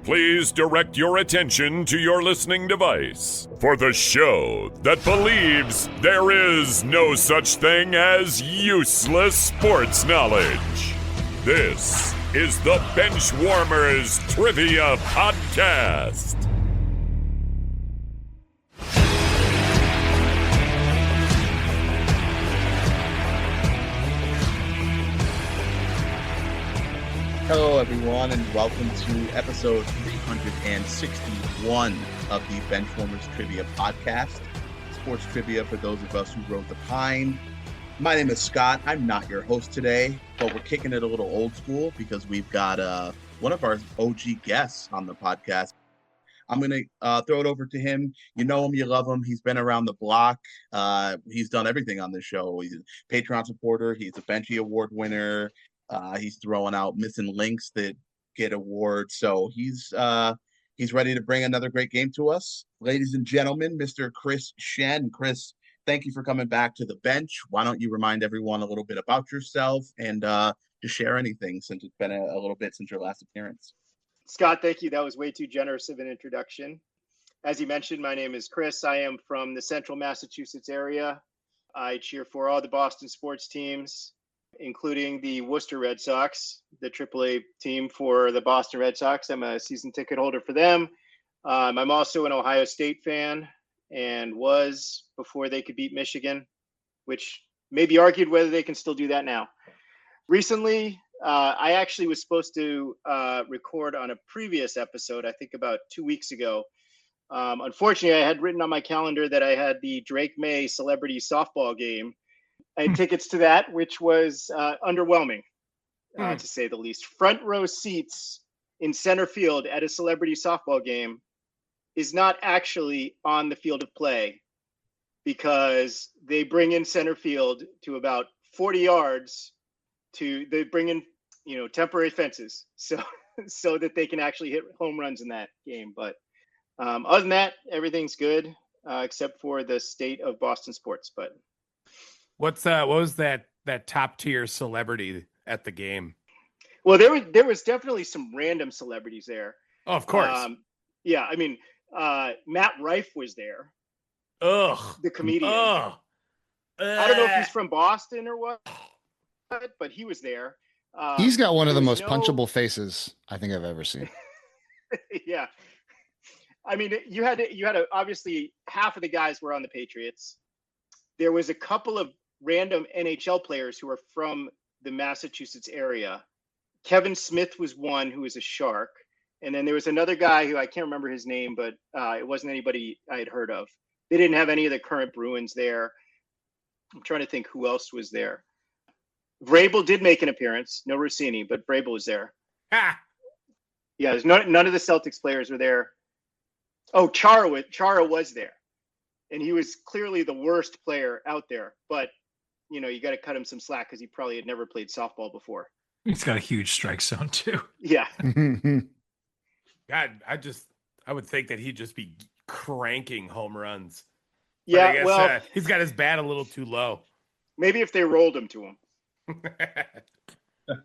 please direct your attention to your listening device for the show that believes there is no such thing as useless sports knowledge. This is the Benchwarmers Trivia Podcast. Hello, everyone, and welcome to episode 361 of the Benchwarmers Trivia Podcast. Sports trivia for those of us who rode the pine. My name is Scott. I'm not your host today, but we're kicking it a little old school because we've got one of our OG guests on the podcast. I'm going to throw it over to him. You know him, you love him. He's been around the block. He's done everything on this show. He's a Patreon supporter. He's a Benchy Award winner. He's throwing out missing links that get awards. So he's ready to bring another great game to us. Ladies and gentlemen, Mr. Chris Shen. Chris, thank you for coming back to the bench. Why don't you remind everyone a little bit about yourself and to share anything since it's been a little bit since your last appearance. Scott, thank you. That was way too generous of an introduction. As you mentioned, my name is Chris. I am from the central Massachusetts area. I cheer for all the Boston sports teams, including the Worcester Red Sox, the AAA team for the Boston Red Sox. I'm a season ticket holder for them. I'm also an Ohio State fan and was before they could beat Michigan, which may be argued whether they can still do that now. Recently, I actually was supposed to record on a previous episode, I think about 2 weeks ago. Unfortunately, I had written on my calendar that I had the Drake May celebrity softball game. I had tickets to that, which was underwhelming, to say the least. Front row seats in center field at a celebrity softball game is not actually on the field of play because they bring in center field to about 40 yards they bring in, temporary fences so that they can actually hit home runs in that game. But other than that, everything's good except for the state of Boston sports. But what was that top tier celebrity at the game? Well, there was definitely some random celebrities there. Oh, of course. Yeah, I mean, Matt Rife was there. Ugh. The comedian. Ugh. I don't know if he's from Boston or what, but he was there. He's got one of the most punchable faces I think I've ever seen. Yeah. I mean, you had obviously half of the guys were on the Patriots. There was a couple of random NHL players who are from the Massachusetts area. Kevin Smith was one who was a Shark. And then there was another guy who I can't remember his name, but it wasn't anybody I had heard of. They didn't have any of the current Bruins there. I'm trying to think who else was there. Vrabel did make an appearance. No Rossini, but Vrabel was there. Ah. Yeah, there's none of the Celtics players were there. Oh, Chara was there. And he was clearly the worst player out there. But, you got to cut him some slack because he probably had never played softball before. He's got a huge strike zone, too. Yeah. God, I would think that he'd just be cranking home runs. Yeah, I guess, well, he's got his bat a little too low. Maybe if they rolled him to him. All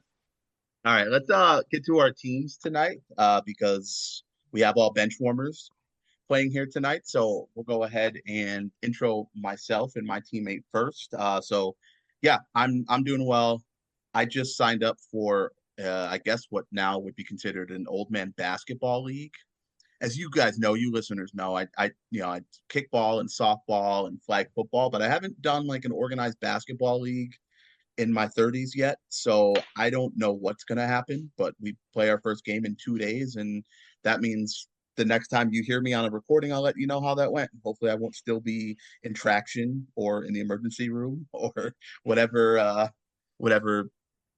right, let's get to our teams tonight because we have all bench warmers playing here tonight. So we'll go ahead and intro myself and my teammate first. I'm doing well. I just signed up for I guess what now would be considered an old man basketball league. As you guys know, you listeners know, I kickball and softball and flag football, but I haven't done like an organized basketball league in my 30s yet. So I don't know what's going to happen, but we play our first game in 2 days. And that means the next time you hear me on a recording, I'll let you know how that went. Hopefully I won't still be in traction or in the emergency room or whatever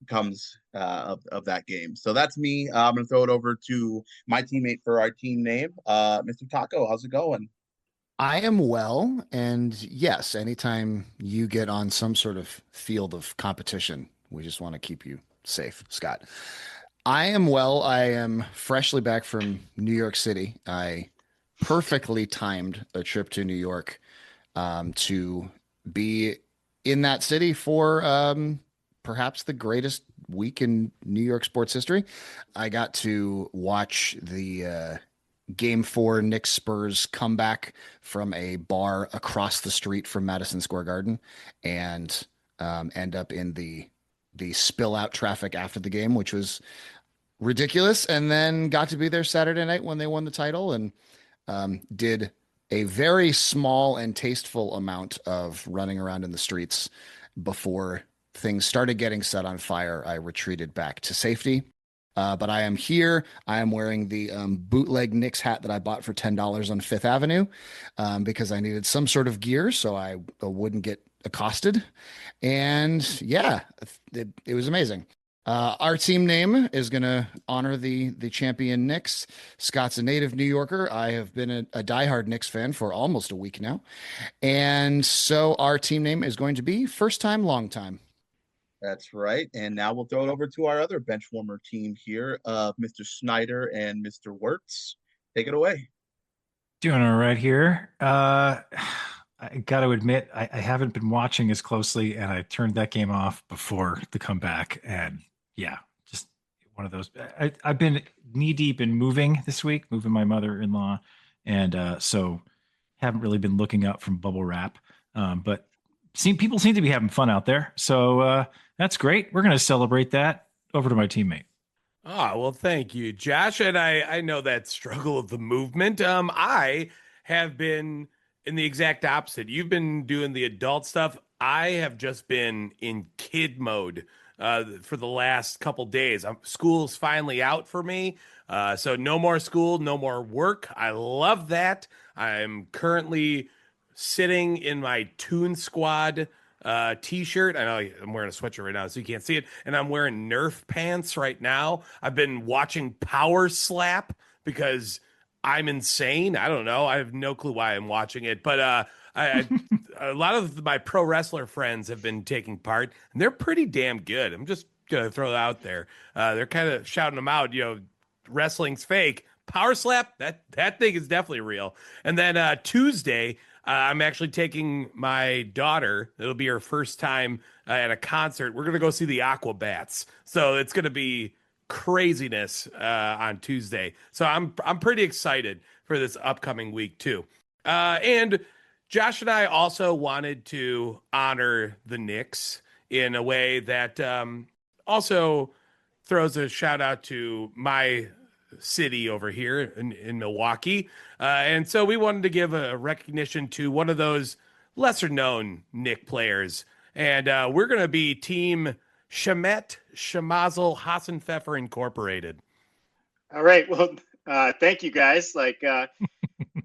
comes of that game. So that's me. I'm going to throw it over to my teammate for our team name. Mr. Taco, how's it going? I am well, and yes, anytime you get on some sort of field of competition, we just want to keep you safe, Scott. I am well. I am freshly back from New York City. I perfectly timed a trip to New York to be in that city for perhaps the greatest week in New York sports history. I got to watch the Game 4 Knicks Spurs comeback from a bar across the street from Madison Square Garden, and end up in the spill out traffic after the game, which was ridiculous. And then got to be there Saturday night when they won the title, and did a very small and tasteful amount of running around in the streets before things started getting set on fire. I retreated back to safety. But I am here. I am wearing the bootleg Knicks hat that I bought for $10 on Fifth Avenue because I needed some sort of gear so I wouldn't get accosted. And yeah, it was amazing. Our team name is going to honor the champion Knicks. Scott's a native New Yorker. I have been a diehard Knicks fan for almost a week now. And so our team name is going to be First Time, Long Time. That's right. And now we'll throw it over to our other bench warmer team here, Mr. Snyder and Mr. Wirtz. Take it away. Doing all right here. I got to admit, I haven't been watching as closely, and I turned that game off before the comeback. And yeah, just one of those. I've been knee deep in moving this week, moving my mother-in-law, and so haven't really been looking up from bubble wrap. But people seem to be having fun out there, so that's great. We're going to celebrate that. Over to my teammate. Oh, well, thank you, Josh. And I know that struggle of the movement. I have been in the exact opposite. You've been doing the adult stuff. I have just been in kid mode for the last couple days. School's finally out for me. So no more school, no more work. I love that. I'm currently sitting in my Toon Squad t-shirt. I know I'm wearing a sweatshirt right now, so you can't see it. And I'm wearing Nerf pants right now. I've been watching Power Slap because I'm insane. I don't know. I have no clue why I'm watching it, but I a lot of my pro wrestler friends have been taking part, and they're pretty damn good. I'm just gonna throw it out there. They're kind of shouting them out. Wrestling's fake. Power Slap, that thing is definitely real. And then Tuesday, I'm actually taking my daughter. It'll be her first time at a concert. We're going to go see the Aquabats. So it's going to be craziness on Tuesday. So I'm pretty excited for this upcoming week too. And Josh and I also wanted to honor the Knicks in a way that also throws a shout out to my city over here in Milwaukee. And so we wanted to give a recognition to one of those lesser known Knick players. And we're going to be Team Shemet Shemazel Hassenpfeffer Incorporated. All right. Well, thank you guys. I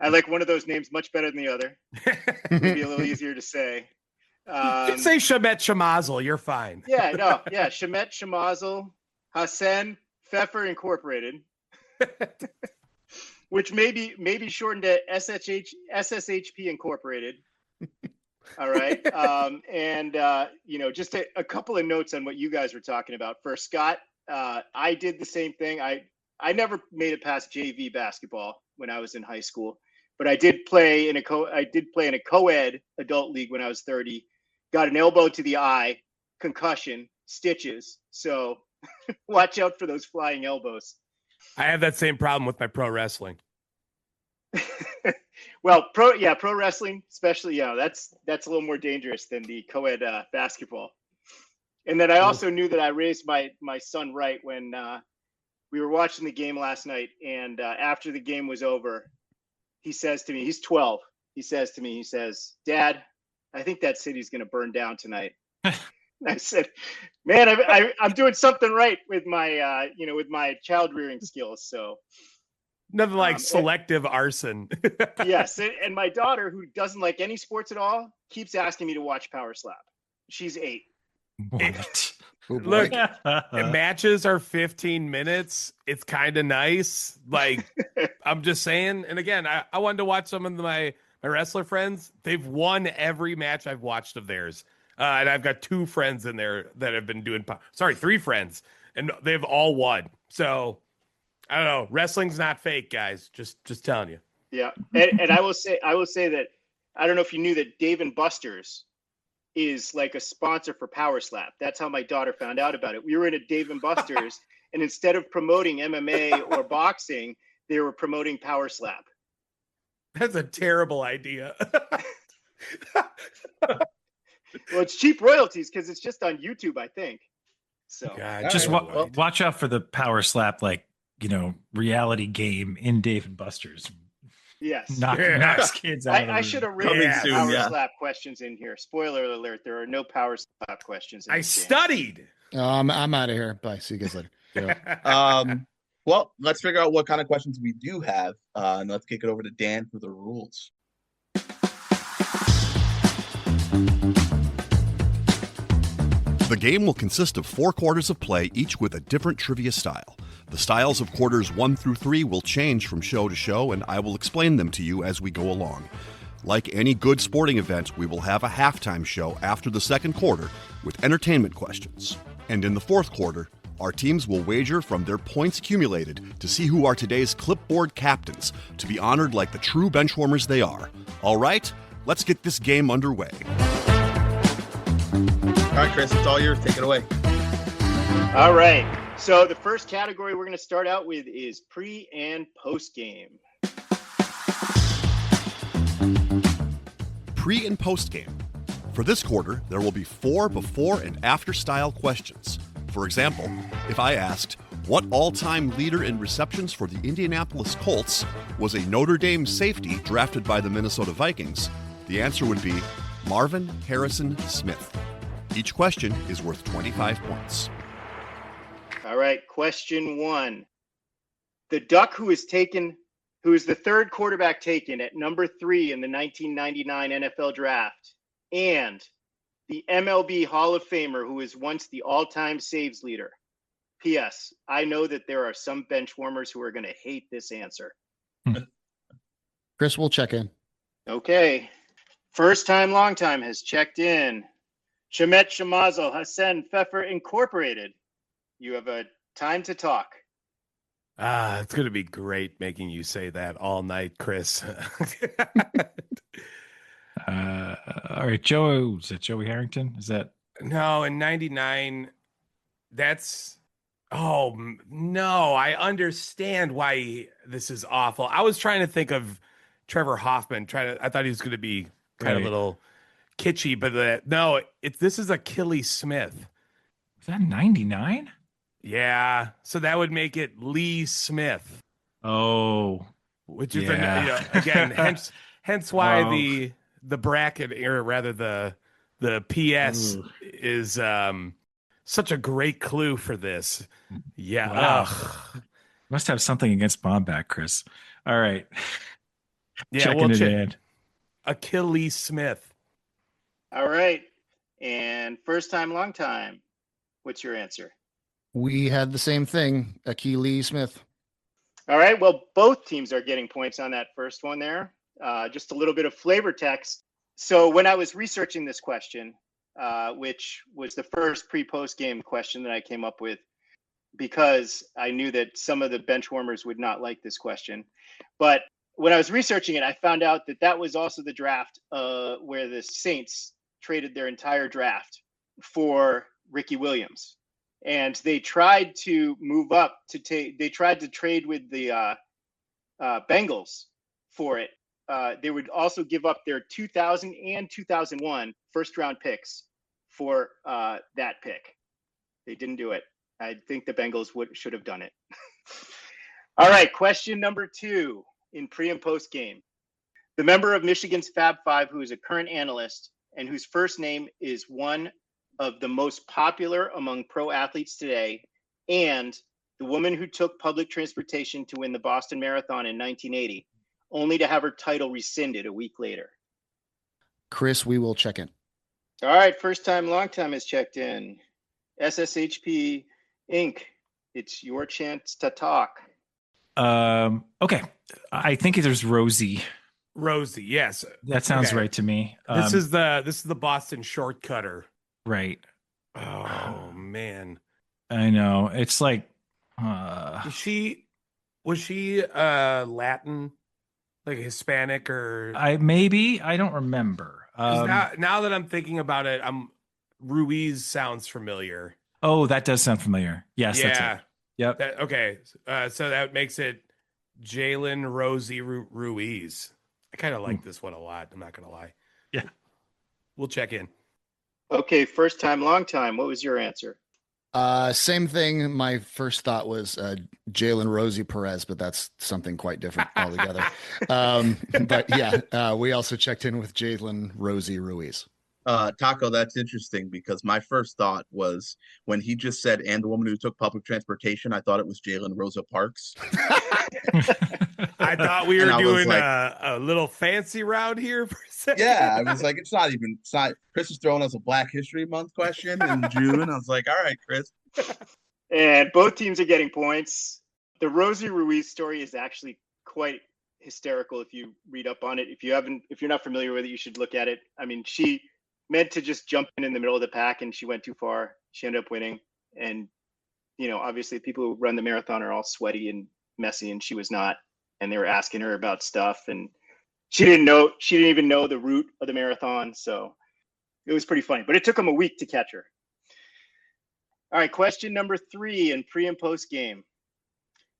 like one of those names much better than the other. Maybe a little easier to say. You say Shemet Shemazel, you're fine. Shemet Shemazel Hassenpfeffer Incorporated. Which may be shortened to SSHP Incorporated. All right. Just a couple of notes on what you guys were talking about. For Scott, I did the same thing. I never made it past JV basketball when I was in high school, but I did play in a co-ed adult league when I was 30. Got an elbow to the eye, concussion, stitches. So watch out for those flying elbows. I have that same problem with my pro wrestling. Well, pro wrestling, especially, that's a little more dangerous than the co-ed basketball. And then I also knew that I raised my son right when we were watching the game last night. And after the game was over, he says to me, he's 12. He says, "Dad, I think that city's going to burn down tonight." I said, "Man, I'm doing something right with my, with my child rearing skills." So nothing like selective arson. Yes, and my daughter, who doesn't like any sports at all, keeps asking me to watch Power Slap. She's 8. What? Look, matches are 15 minutes. It's kind of nice. I'm just saying. And again, I wanted to watch some of my wrestler friends. They've won every match I've watched of theirs. And I've got 2 friends in there that have been doing, 3 friends, and they've all won. So I don't know. Wrestling's not fake, guys. Just telling you. Yeah. And I will say that, I don't know if you knew that Dave & Buster's is like a sponsor for Power Slap. That's how my daughter found out about it. We were in a Dave and Buster's, and instead of promoting MMA or boxing, they were promoting Power Slap. That's a terrible idea. Well, it's cheap royalties because it's just on YouTube, I think. So God, Just right, watch out for the Power Slap, like, reality game in Dave and Buster's. yes. Knocks kids out of the I room. should have Coming written soon, Power yeah. Slap questions in here. Spoiler alert, there are no Power Slap questions in I this game. studied. I'm out of here. Bye. See you guys later. Well, let's figure out what kind of questions we do have, and let's kick it over to Dan for the rules. The game will consist of 4 quarters of play, each with a different trivia style. The styles of quarters 1 through 3 will change from show to show, and I will explain them to you as we go along. Like any good sporting event, we will have a halftime show after the second quarter with entertainment questions. And in the fourth quarter, our teams will wager from their points accumulated to see who are today's clipboard captains, to be honored like the true benchwarmers they are. All right, let's get this game underway. All right, Chris, it's all yours. Take it away. All right. So the first category we're going to start out with is pre and post game. Pre and post game. For this quarter, there will be 4 before and after style questions. For example, if I asked, what all-time leader in receptions for the Indianapolis Colts was a Notre Dame safety drafted by the Minnesota Vikings, the answer would be Marvin Harrison Smith. Each question is worth 25 points. All right. Question 1. The Duck who is the third quarterback taken at number 3 in the 1999 NFL draft, and the MLB Hall of Famer who is once the all-time saves leader. P.S. I know that there are some bench warmers who are going to hate this answer. Chris, we'll check in. Okay. First time, long time has checked in. Shemet Shamazel Hassan Pfeffer Incorporated. You have a time to talk. It's going to be great making you say that all night, Chris. All right, Joe. Is that Joey Harrington? Is that? No, in 99, that's... Oh, no, I understand why this is awful. I was trying to think of Trevor Hoffman. I thought he was going to be kind of a little kitschy, but no, this is Achilles Smith. Is that 99? Yeah, so that would make it Lee Smith. Oh, which is yeah. Again, hence why the bracket, or rather the PS is such a great clue for this. Yeah. Wow. Must have something against Bomback, Chris. All right. Yeah, Checking it in. Achilles Smith. All right. And first time, long time. What's your answer? We had the same thing. Achilles Smith. All right. Well, both teams are getting points on that first one there. Just a little bit of flavor text. So when I was researching this question, which was the first pre-post game question that I came up with, because I knew that some of the bench warmers would not like this question. But when I was researching it, I found out that was also the draft where the Saints traded their entire draft for Ricky Williams. And they tried to move up they tried to trade with the Bengals for it. They would also give up their 2000 and 2001 first round picks for that pick. They didn't do it. I think the Bengals should have done it. All right. Question number 2 in pre and post game. The member of Michigan's Fab Five, who is a current analyst and whose first name is one of the most popular among pro athletes today, and the woman who took public transportation to win the Boston Marathon in 1980, only to have her title rescinded a week later. Chris, we will check in. All right, first time, long time has checked in. SSHP Inc., it's your chance to talk. Okay. I think there's Rosie. Rosie, yes. That sounds right to me. This is the Boston shortcutter. Right. Oh man. I know. It's like was she Latin? Like Hispanic or I don't remember. Now that I'm thinking about it, Ruiz sounds familiar. Oh, that does sound familiar. Yes, that's it. Yep. Okay. So that makes it Jalen Rosie Ruiz. I kind of like this one a lot. I'm not going to lie. Yeah. We'll check in. Okay, first time, long time. What was your answer? Same thing. My first thought was Jalen Rosie Perez, but that's something quite different altogether. But yeah, we also checked in with Jalen Rosie Ruiz. Taco, that's interesting because my first thought was when he just said, and the woman who took public transportation, I thought it was Jalen Rosa Parks. I thought we were And I was doing like- a little fancy round here for a second. Yeah, I was like, it's not. Chris is throwing us a Black History Month question in June. I was like, all right, Chris. And both teams are getting points. The Rosie Ruiz story is actually quite hysterical if you read up on it. If you're not familiar with it, you should look at it. I mean, she meant to just jump in the middle of the pack and she went too far. She ended up winning. And, obviously people who run the marathon are all sweaty and messy, and she was not. And they were asking her about stuff, and she didn't even know the route of the marathon. So it was pretty funny, but it took them a week to catch her. All right, question number 3 in pre and post game.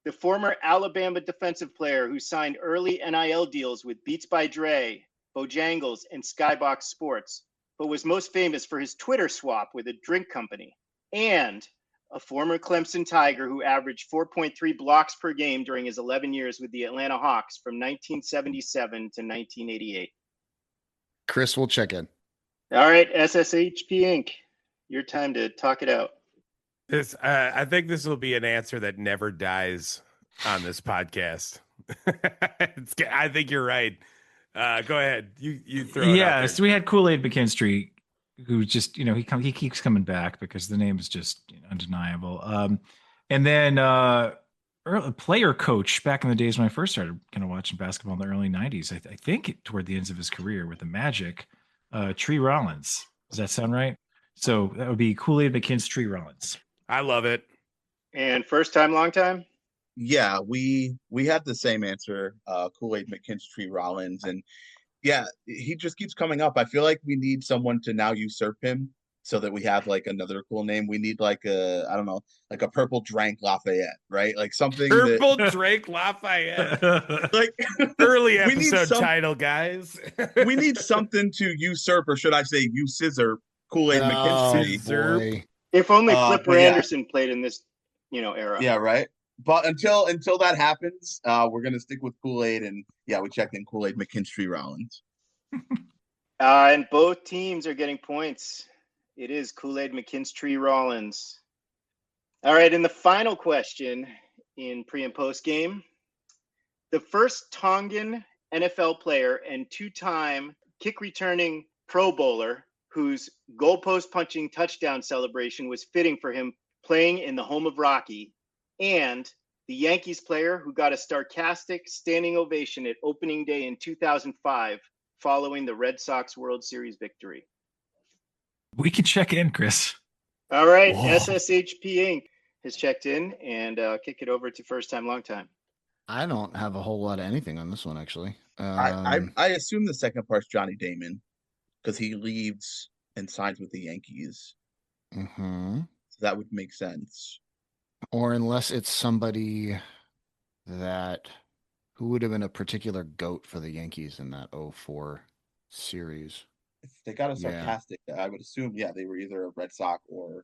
The former Alabama defensive player who signed early NIL deals with Beats by Dre, Bojangles, and Skybox Sports, but was most famous for his Twitter swap with a drink company, and a former Clemson Tiger who averaged 4.3 blocks per game during his 11 years with the Atlanta Hawks from 1977 to 1988. Chris will check in. All right, SSHP Inc., your time to talk it out. I think this will be an answer that never dies on this podcast. I think you're right. Go ahead. You throw it out there. So we had Kool-Aid McKinstry, who just, he keeps coming back because the name is just undeniable. And then player coach back in the days when I first started kind of watching basketball in the early 90s, I think toward the ends of his career with the Magic, Tree Rollins. Does that sound right? So that would be Kool-Aid McKinstry, Tree Rollins. I love it. And first time, long time? Yeah, we had the same answer, Kool-Aid McKinstry Rollins, and yeah, he just keeps coming up. I feel like we need someone to now usurp him so that we have like another cool name. We need like a purple Drank Lafayette, right? Like something Purple Drank Lafayette. like Early we need episode title, guys. we need something to usurp, or should I say you scissor Kool-Aid McKinstry. Boy. If only Flipper but yeah. Anderson played in this, era. Yeah, right. But until that happens, we're gonna stick with Kool-Aid, and yeah, we checked in Kool-Aid McKinstry Rollins. And both teams are getting points. It is Kool-Aid McKinstry Rollins. All right, and the final question in pre and post game. The first Tongan NFL player and 2-time kick returning Pro Bowler whose goalpost punching touchdown celebration was fitting for him playing in the home of Rocky, and the Yankees player who got a sarcastic standing ovation at opening day in 2005 following the Red Sox World Series victory. We can check in, Chris. All right, Whoa. SSHP Inc. has checked in, and kick it over to first time, long time. I don't have a whole lot of anything on this one, actually. I assume the second part's Johnny Damon because he leaves and signs with the Yankees. Mm-hmm. So that would make sense. Or unless it's somebody who would have been a particular GOAT for the Yankees in that 04 series. If they got a Yeah. sarcastic, I would assume, they were either a Red Sox or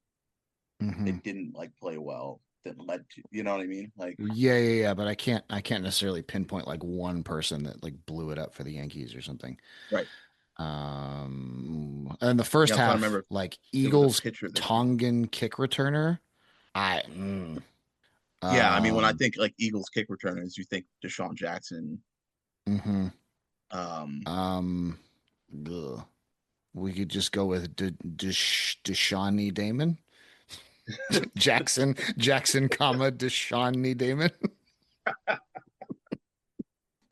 Mhm. they didn't play well that led to, you know what I mean? Like, Yeah. But I can't necessarily pinpoint like one person that blew it up for the Yankees or something. Right. And the first I'm trying to half, remember there was a Eagles pitcher that- Tongan kick returner. I mean, when I Um, think Eagles kick returners, you think Deshaun Jackson. mhm. Um, Ugh. We could just go with Deshaun Damon. Jackson, Deshaun Damon. I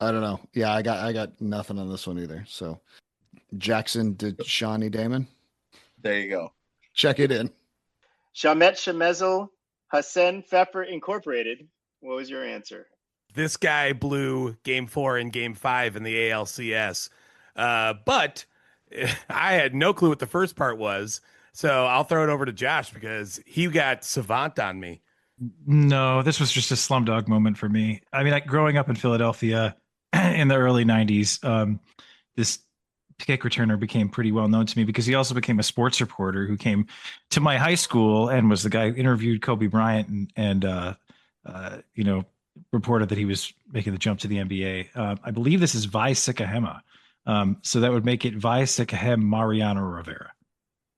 don't know. Yeah, I got nothing on this one either. So Jackson Deshaun Damon. there you go. Check it in. Shamet Shemezel Hassan Pfeffer Incorporated. What was your answer? This guy blew game 4 and game 5 in the ALCS. But I had no clue what the first part was. So I'll throw it over to Josh because he got savant on me. No, this was just a Slumdog moment for me. I mean, like growing up in Philadelphia in the early 90s, this kick returner became pretty well known to me because he also became a sports reporter who came to my high school and was the guy who interviewed Kobe Bryant and reported that he was making the jump to the NBA. I believe this is Vi Sikahema. So that would make it Vi Sikahem Mariano Rivera.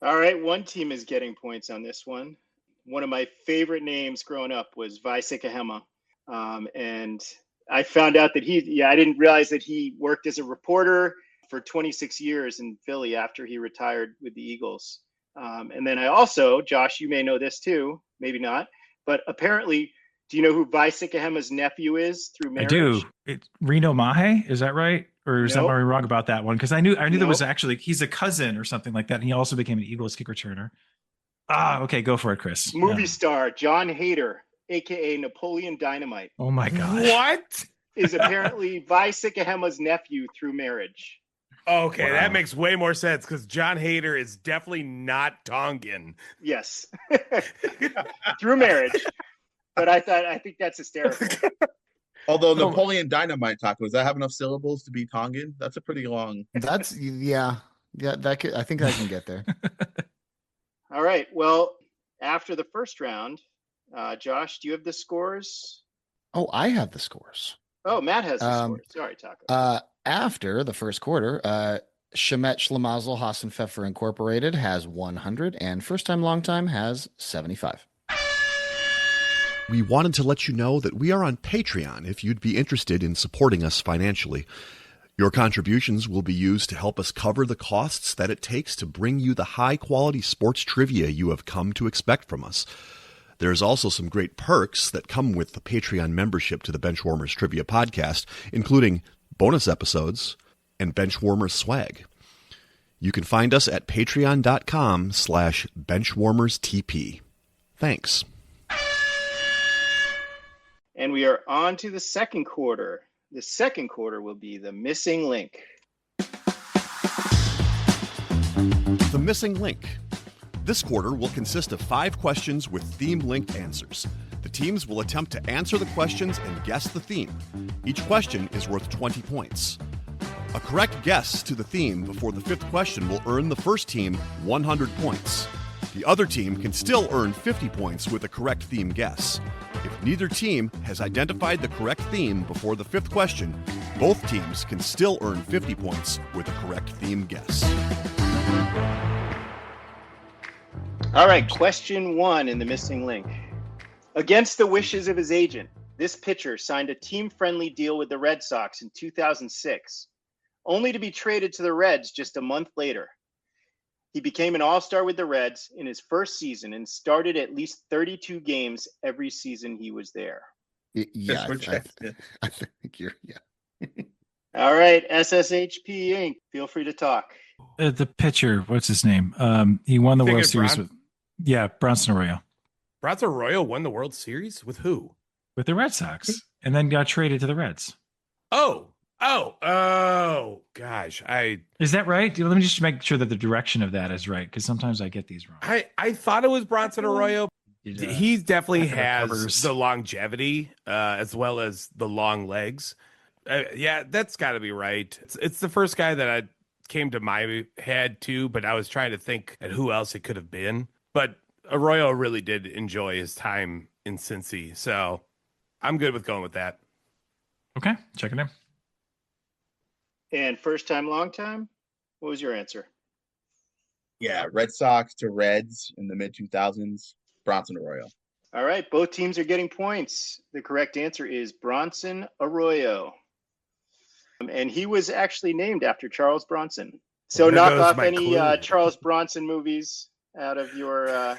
All right, one team is getting points on this one. One of my favorite names growing up was Vi Sikahema. And I found out that I didn't realize that he worked as a reporter for 26 years in Philly after he retired with the Eagles. And then I also, Josh, you may know this too, maybe not, but apparently, do you know who Vi Sikahema's nephew is through marriage? I do. It's Reno Mahe, is that right? Or is Nope. that wrong about that one? Because I knew there Nope. was actually, he's a cousin or something like that. And he also became an Eagles kick returner. Okay, go for it, Chris. Movie star John Hader, aka Napoleon Dynamite, Oh my gosh. What? is apparently Vi Sikahema's nephew through marriage. Okay, Wow. that makes way more sense because John Hader is definitely not Tongan. Yes, through marriage. But I think that's hysterical. Although Napoleon Dynamite Taco, does that have enough syllables to be Tongan? That's a pretty long. That's yeah. That could, I think I can get there. All right. Well, after the first round, Josh, do you have the scores? Oh, I have the scores. Oh, Matt has the scores. Sorry, Taco. After the first quarter, Shemet Schlemazel Hassan Pfeffer Incorporated has 100, and First Time Long Time has 75. We wanted to let you know that we are on Patreon if you'd be interested in supporting us financially. Your contributions will be used to help us cover the costs that it takes to bring you the high-quality sports trivia you have come to expect from us. There's also some great perks that come with the Patreon membership to the Benchwarmers Trivia Podcast, including bonus episodes and Benchwarmers swag. You can find us at patreon.com/benchwarmerstp. Thanks. And we are on to the second quarter. The second quarter will be the missing link. The missing link. This quarter will consist of 5 questions with theme-linked answers. The teams will attempt to answer the questions and guess the theme. Each question is worth 20 points. A correct guess to the theme before the 5th question will earn the first team 100 points. The other team can still earn 50 points with a correct theme guess. If neither team has identified the correct theme before the 5th question, both teams can still earn 50 points with a correct theme guess. All right, question 1 in the missing link. Against the wishes of his agent, this pitcher signed a team-friendly deal with the Red Sox in 2006, only to be traded to the Reds just a month later. He became an all-star with the Reds in his first season and started at least 32 games every season he was there. Yeah, Projected. I think you're, yeah. All right, SSHP Inc., feel free to talk. The pitcher, what's his name? He won the Think World it's Series Bron- with Bronson Arroyo Bronson Arroyo won the World Series with who? with the Red Sox, and then got traded to the Reds. Oh, gosh. Is that right? Let me just make sure that the direction of that is right, because sometimes I get these wrong. I thought it was Bronson Arroyo. He definitely has recovers. the longevity as well as the long legs. Yeah, that's got to be right. It's the first guy that I came to my head too, but I was trying to think at who else it could have been. But Arroyo really did enjoy his time in Cincy, so I'm good with going with that. Okay, check it in. And first time, long time, what was your answer? Yeah, Red Sox to Reds in the mid-2000s, Bronson Arroyo. All right, both teams are getting points. The correct answer is Bronson Arroyo. And he was actually named after Charles Bronson. So Well, there knock goes off my any clue. Charles Bronson movies out of your,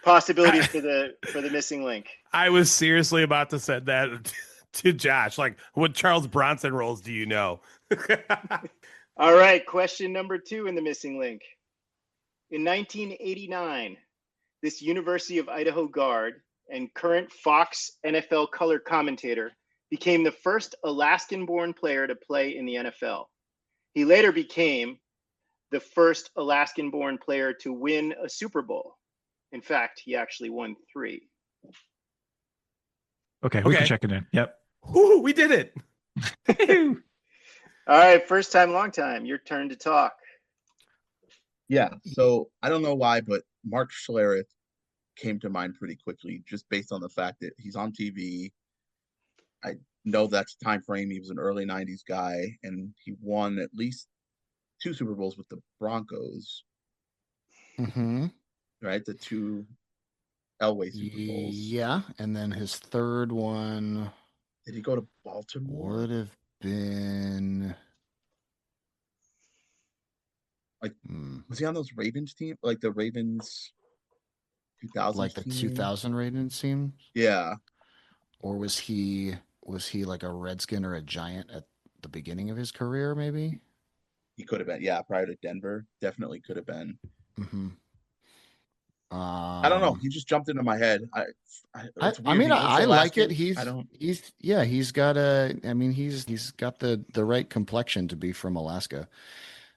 possibilities for the missing link. I was seriously about to send that to Josh. Like, what Charles Bronson roles do you know? All right, question number 2 in the missing link. In 1989, this University of Idaho guard and current Fox NFL color commentator became the first Alaskan-born player to play in the NFL. He later became the first Alaskan-born player to win a Super Bowl. In fact, he actually won 3. Okay, we can check it in. Yep. Ooh, we did it. All right, first time, long time. Your turn to talk. Yeah, so I don't know why, but Mark Schlereth came to mind pretty quickly, just based on the fact that he's on TV. I know that's the time frame. He was an early 90s guy, and he won at least 2 Super Bowls with the Broncos, Mm-hmm. right? The 2 Elway Super Bowls. Yeah, and then his third one Did he go to Baltimore? would have been Like, was he on those Ravens team? Like the Ravens 2000 like the team? 2000 Ravens team, Yeah. or was he like a Redskin or a Giant at the beginning of his career? Maybe He could have been. Yeah, prior to Denver, definitely could have been. Mm-hmm. I don't know. He just jumped into my head. It's I weird. mean, He looks I like Alaskan. it. He's got he's got the right complexion to be from Alaska.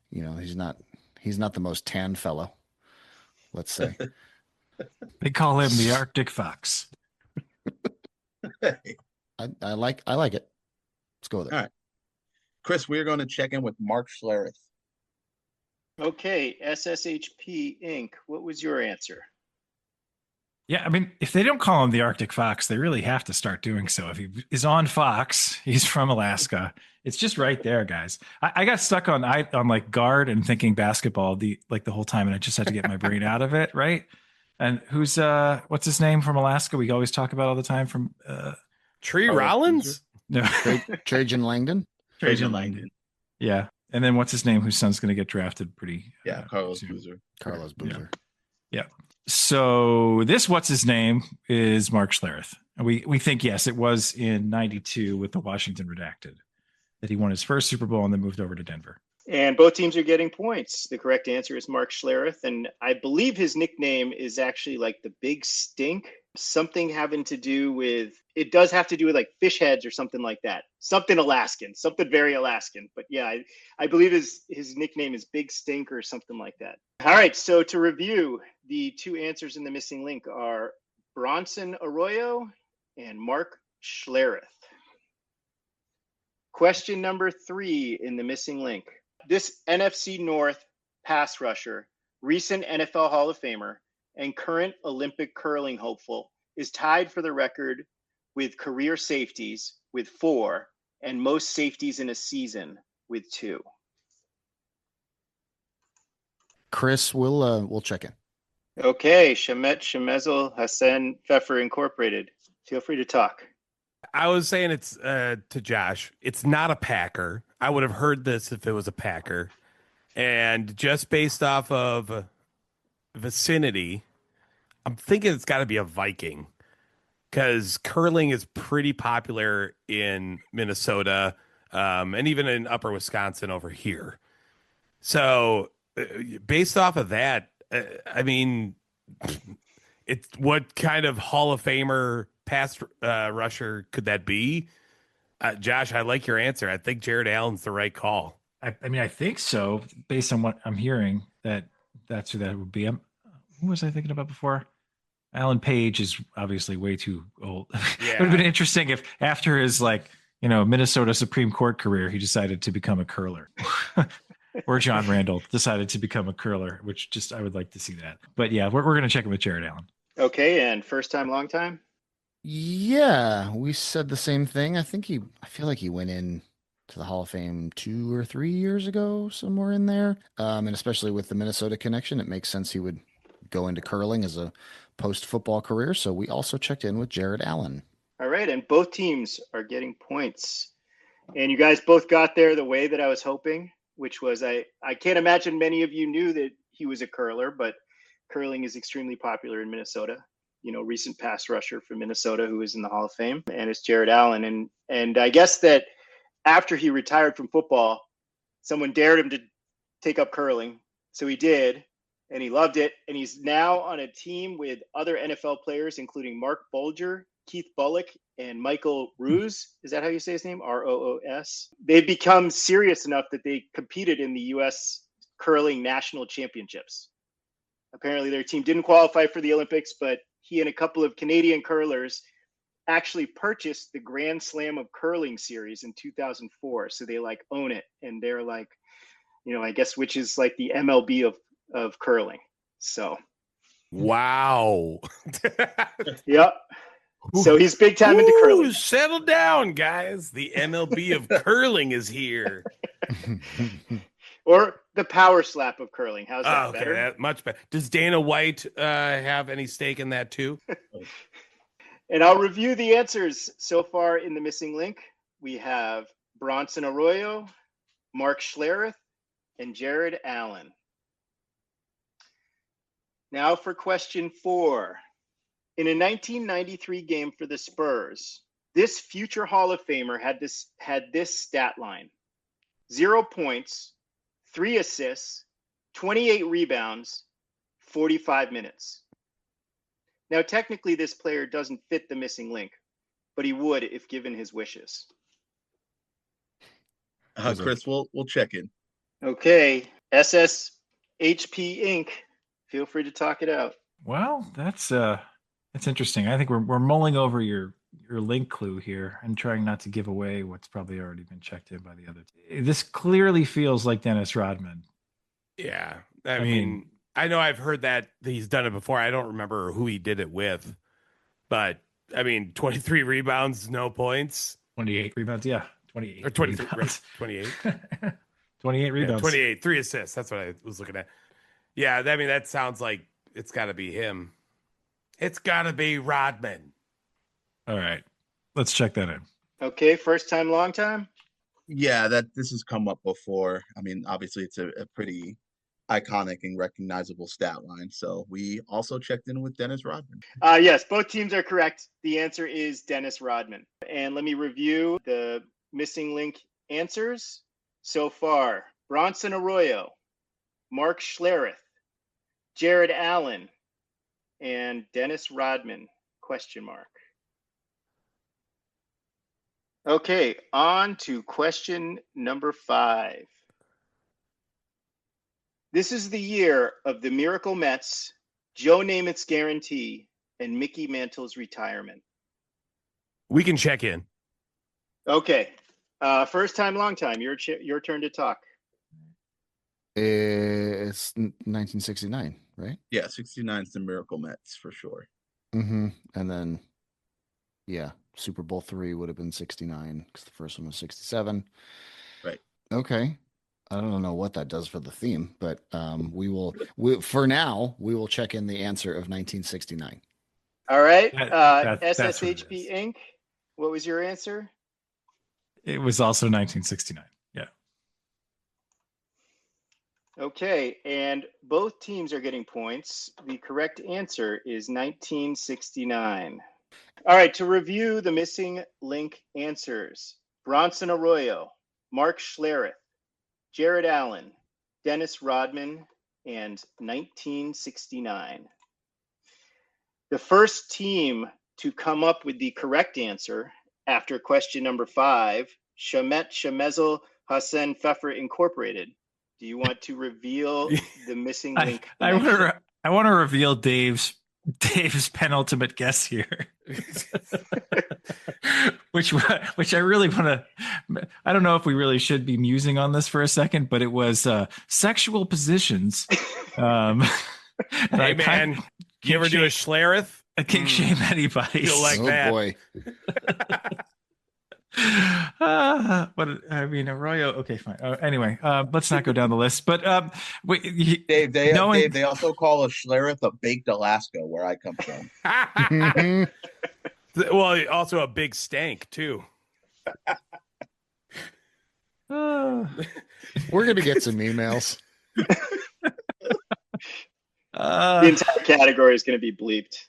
You know, he's not the most tan fellow, let's say. They call him the Arctic Fox. I like it. Let's go there. All right. Chris, we're going to check in with Mark Schlereth. Okay, SSHP Inc. What was your answer? Yeah, I mean, if they don't call him the Arctic Fox, they really have to start doing so. If he is on Fox, he's from Alaska. It's just right there, guys. I got stuck on like guard and thinking basketball the whole time, and I just had to get my brain out of it, right? And who's what's his name from Alaska? We always talk about all the time from Tree Rollins? No. Trajan Langdon. Trajan Langdon. Yeah. And then what's his name? Whose son's going to get drafted pretty Carlos soon. Boozer. Carlos Boozer. Yeah. So this what's his name is Mark Schlereth. And we think yes, it was in '92 with the Washington Redacted that he won his first Super Bowl and then moved over to Denver. And both teams are getting points. The correct answer is Mark Schlereth, and I believe his nickname is actually like the Big Stink. Something having to do with, it does have to do with like fish heads or something like that. Something Alaskan, something very Alaskan. But yeah, I believe his nickname is Big Stink or something like that. All right, so to review, the 2 answers in the missing link are Bronson Arroyo and Mark Schlereth. Question number 3 in the missing link. This NFC North pass rusher, recent NFL Hall of Famer, and current Olympic curling hopeful is tied for the record with career safeties with 4 and most safeties in a season with 2. Chris, we'll check in. Okay, Shamet Shemezel Hassan Pfeffer Incorporated. Feel free to talk. I was saying it's to Josh. It's not a Packer. I would have heard this if it was a Packer. And just based off of vicinity, I'm thinking it's got to be a Viking because curling is pretty popular in Minnesota and even in upper Wisconsin over here. So based off of that, I mean, it's what kind of Hall of Famer pass rusher could that be? Josh, I like your answer. I think Jared Allen's the right call. I mean, I think so, based on what I'm hearing, that's who that would be. Who was I thinking about before? Alan Page is obviously way too old. Yeah. It would have been interesting if after his Minnesota Supreme Court career, he decided to become a curler. Or John Randall decided to become a curler, which just I would like to see that. But yeah, we're going to check in with Jared Allen. Okay, and first time, long time? Yeah, we said the same thing. I feel like he went in to the Hall of Fame 2 or 3 years ago, somewhere in there. And especially with the Minnesota connection, it makes sense he would go into curling as a post-football career. So we also checked in with Jared Allen. All right, and both teams are getting points. And you guys both got there the way that I was hoping, which was I can't imagine many of you knew that he was a curler, but curling is extremely popular in Minnesota. You know, recent pass rusher for Minnesota who is in the Hall of Fame, and it's Jared Allen. And I guess that after he retired from football, someone dared him to take up curling. So he did, and he loved it. And he's now on a team with other NFL players, including Mark Bulger, Keith Bullock, and Michael Roos. Is that how you say his name? Roos. They've become serious enough that they competed in the U.S. curling national championships. Apparently their team didn't qualify for the Olympics, but he and a couple of Canadian curlers actually purchased the Grand Slam of Curling series in 2004. So they like own it. And they're like, I guess, which is like the MLB of curling. So. Wow. Yep. So he's big time into curling. Settle down, guys. The MLB of curling is here. Or the power slap of curling. How's that better? That much better. Does Dana White have any stake in that too? And I'll review the answers so far in the missing link. We have Bronson Arroyo, Mark Schlereth, and Jared Allen. Now for question 4. In a 1993 game for the Spurs, this future Hall of Famer had this stat line: 0 points, 3 assists, 28 rebounds, 45 minutes. Now, technically, this player doesn't fit the missing link, but he would if given his wishes. Chris, we'll check in. Okay, SSHP Inc. Feel free to talk it out. Well, that's interesting. I think we're mulling over your link clue here and trying not to give away what's probably already been checked in by the other team. This clearly feels like Dennis Rodman. Yeah, I mean, I know I've heard that he's done it before. I don't remember who he did it with, but I mean, 23 rebounds, no points. 28 rebounds, yeah, 28 or 23, rebounds. 28, 28 rebounds, yeah, 28, 3 assists. That's what I was looking at. Yeah, I mean, that sounds like it's got to be him. It's got to be Rodman. All right, let's check that in. Okay, first time, long time? Yeah, this has come up before. I mean, obviously it's a pretty iconic and recognizable stat line. So we also checked in with Dennis Rodman. Yes, both teams are correct. The answer is Dennis Rodman. And let me review the missing link answers so far. Bronson Arroyo, Mark Schlereth, Jared Allen, and Dennis Rodman, ? Okay, on to question number 5. This is the year of the Miracle Mets, Joe Namath's guarantee, and Mickey Mantle's retirement. We can check in. Okay, first time, long time. Your turn to talk. It's 1969, right? Yeah, 69 is the Miracle Mets for sure. Mm-hmm. And then, yeah, Super Bowl III would have been 69 because the first one was 67. Right. Okay. I don't know what that does for the theme, but for now, we will check in the answer of 1969. All right. That's SSHP Inc. What was your answer? It was also 1969. Yeah. Okay, and both teams are getting points. The correct answer is 1969. All right, to review the missing link answers: Bronson Arroyo, Mark Schlereth, Jared Allen, Dennis Rodman, and 1969. The first team to come up with the correct answer after question number 5, Shamet Shemezel Hassan Pfeffer Incorporated. Do you want to reveal the missing link? I want to reveal Dave's penultimate guess here. which I really want to. I don't know if we really should be musing on this for a second, but it was sexual positions. Hey man, you ever do a Schlereth? I can't shame anybody. Feel like that. Boy. But I mean, Arroyo. Okay, fine. Anyway, let's not go down the list. But Dave, they also call a Schlereth a baked Alaska, where I come from. Well, also a big stank too. We're gonna get some emails. The entire category is going to be bleeped.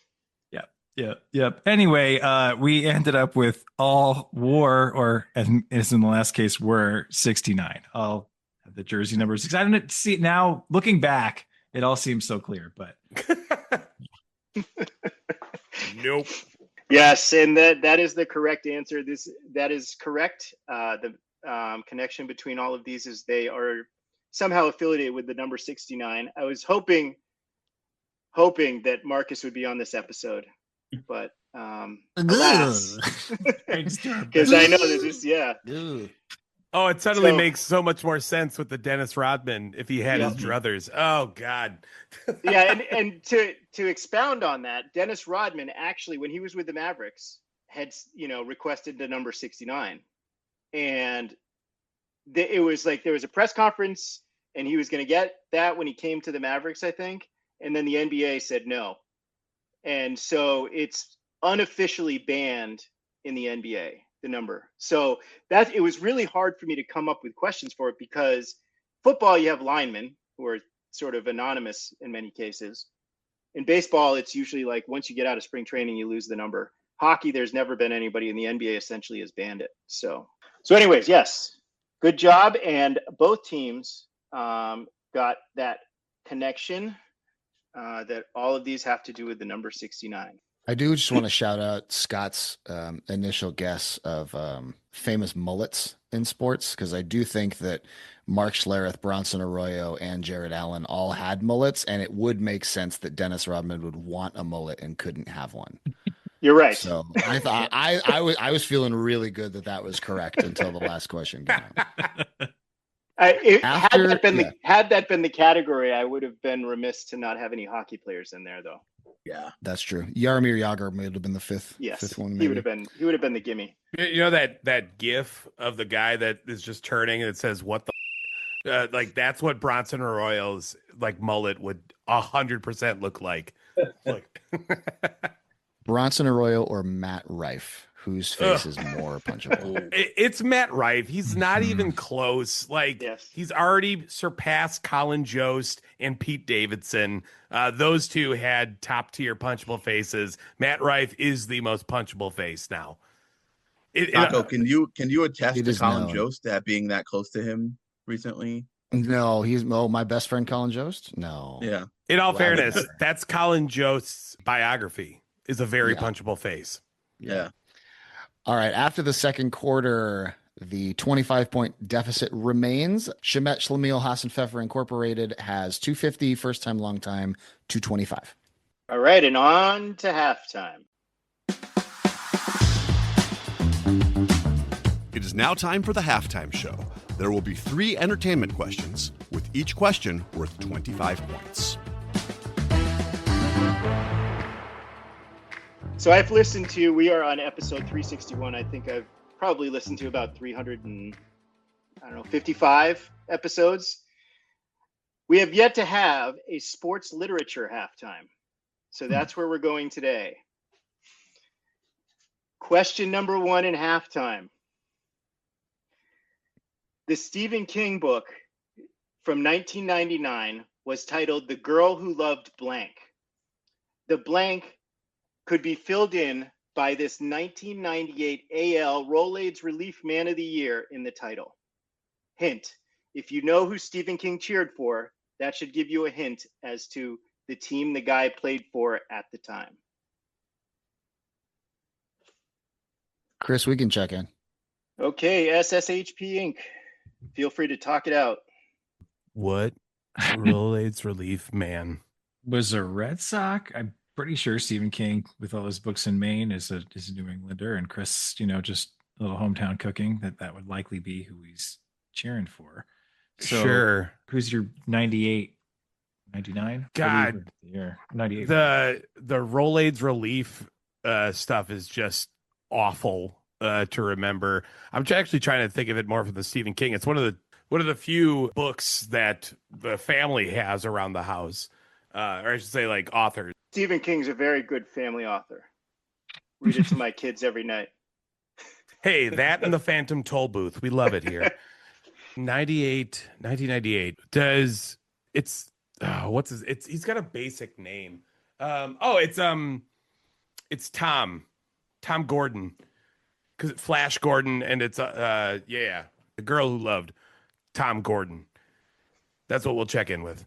Yep. Anyway, we ended up with all war, or as in the last case, were 69. I'll have the jersey numbers. I don't see it now. Looking back, it all seems so clear, but nope. Yes, and that is the correct answer. That is correct. The connection between all of these is they are somehow affiliated with the number 69. I was hoping that Marcus would be on this episode, but alas, because I know that this, yeah. Oh, it suddenly So- makes so much more sense with the Dennis Rodman if he had Yeah. his druthers. Oh God. Yeah, and to expound on that, Dennis Rodman actually, when he was with the Mavericks, had requested the number 69, and it was like there was a press conference, and he was going to get that when he came to the Mavericks, I think, and then the NBA said no, and so it's unofficially banned in the NBA, the number. So that it was really hard for me to come up with questions for it, because football, you have linemen who are sort of anonymous in many cases. In baseball, it's usually like once you get out of spring training, you lose the number. Hockey, there's never been anybody, in the NBA essentially has banned it. So anyways, yes, good job. And both teams got that connection that all of these have to do with the number 69. I do just want to shout out Scott's initial guess of famous mullets in sports, because I do think that Mark Schlereth, Bronson Arroyo, and Jared Allen all had mullets, and it would make sense that Dennis Rodman would want a mullet and couldn't have one. You're right. So I thought I was feeling really good that was correct until the last question came out. Had that been the category, I would have been remiss to not have any hockey players in there, though. Yeah, that's true. Jaromir Jagr may have been the fifth. Yes, fifth one. Maybe. He would have been the gimme. You know that GIF of the guy that is just turning and it says "What the," like that's what Bronson Arroyo's like mullet would 100% look like. Bronson Arroyo or Matt Rife, whose face is more punchable? It's Matt Rife. He's not even close. Like he's already surpassed Colin Jost and Pete Davidson. Those two had top tier punchable faces. Matt Rife is the most punchable face now. Taco, can you attest to Colin Jost that being that close to him recently? No, he's my best friend Colin Jost. No. Yeah. In all fairness, that's Colin Jost's biography. Is a very punchable face. Yeah. All right. After the second quarter, the 25-point deficit remains. Shemet Shlemiel Hassan Pfeffer Incorporated has 250 first time, long time, 225. All right. And on to halftime. It is now time for the halftime show. There will be 3 entertainment questions, with each question worth 25 points. So we are on episode 361. I think I've probably listened to about 355 episodes. We have yet to have a sports literature halftime. So that's where we're going today. Question number 1 in halftime. The Stephen King book from 1999 was titled The Girl Who Loved Blank. The blank could be filled in by this 1998 AL Rolaids Relief Man of the Year in the title. Hint, if you know who Stephen King cheered for, that should give you a hint as to the team the guy played for at the time. Chris, we can check in. Okay, SSHP Inc. Feel free to talk it out. What? Rolaids Relief Man. Was a Red Sox. I'm pretty sure Stephen King, with all his books in Maine, is a New Englander, and Chris, just a little hometown cooking. That would likely be who he's cheering for. So, sure. Who's your 98, 99? God, 98. The Rolaids Relief stuff is just awful to remember. I'm actually trying to think of it more from the Stephen King. It's one of the few books that the family has around the house, or I should say, like authors. Stephen King's a very good family author. Read it to my kids every night. Hey, that and the Phantom Toll Booth. We love it here. 1998. He's got a basic name. It's Tom Gordon. Cause Flash Gordon, and it's the Girl Who Loved Tom Gordon. That's what we'll check in with.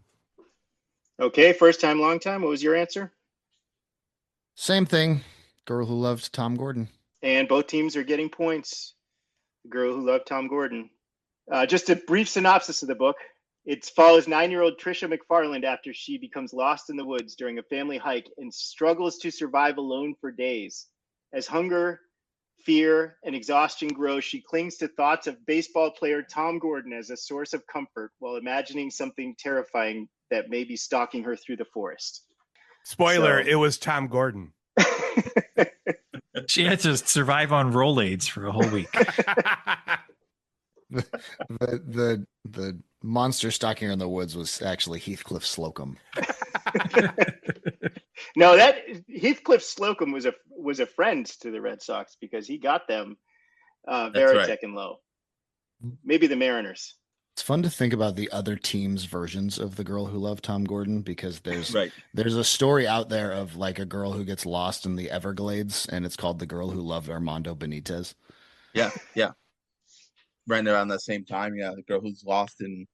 Okay, first time, long time. What was your answer? Same thing. Girl Who Loved Tom Gordon. And both teams are getting points. The Girl Who Loved Tom Gordon. Just a brief synopsis of the book. It follows 9-year-old Trisha McFarland after she becomes lost in the woods during a family hike and struggles to survive alone for days. As hunger, fear, and exhaustion grow, she clings to thoughts of baseball player Tom Gordon as a source of comfort while imagining something terrifying that may be stalking her through the forest. Spoiler, it was Tom Gordon. She had to survive on Rolaids for a whole week. The monster stalking her in the woods was actually Heathcliff Slocum. No, that Heathcliff Slocum was a friend to the Red Sox because he got them Veritek and low. Maybe the Mariners. It's fun to think about the other teams' versions of the girl who loved Tom Gordon, because there's a story out there of like a girl who gets lost in the Everglades, and it's called The Girl Who Loved Armando Benitez. Yeah. Right around that same time, yeah, the girl who's lost in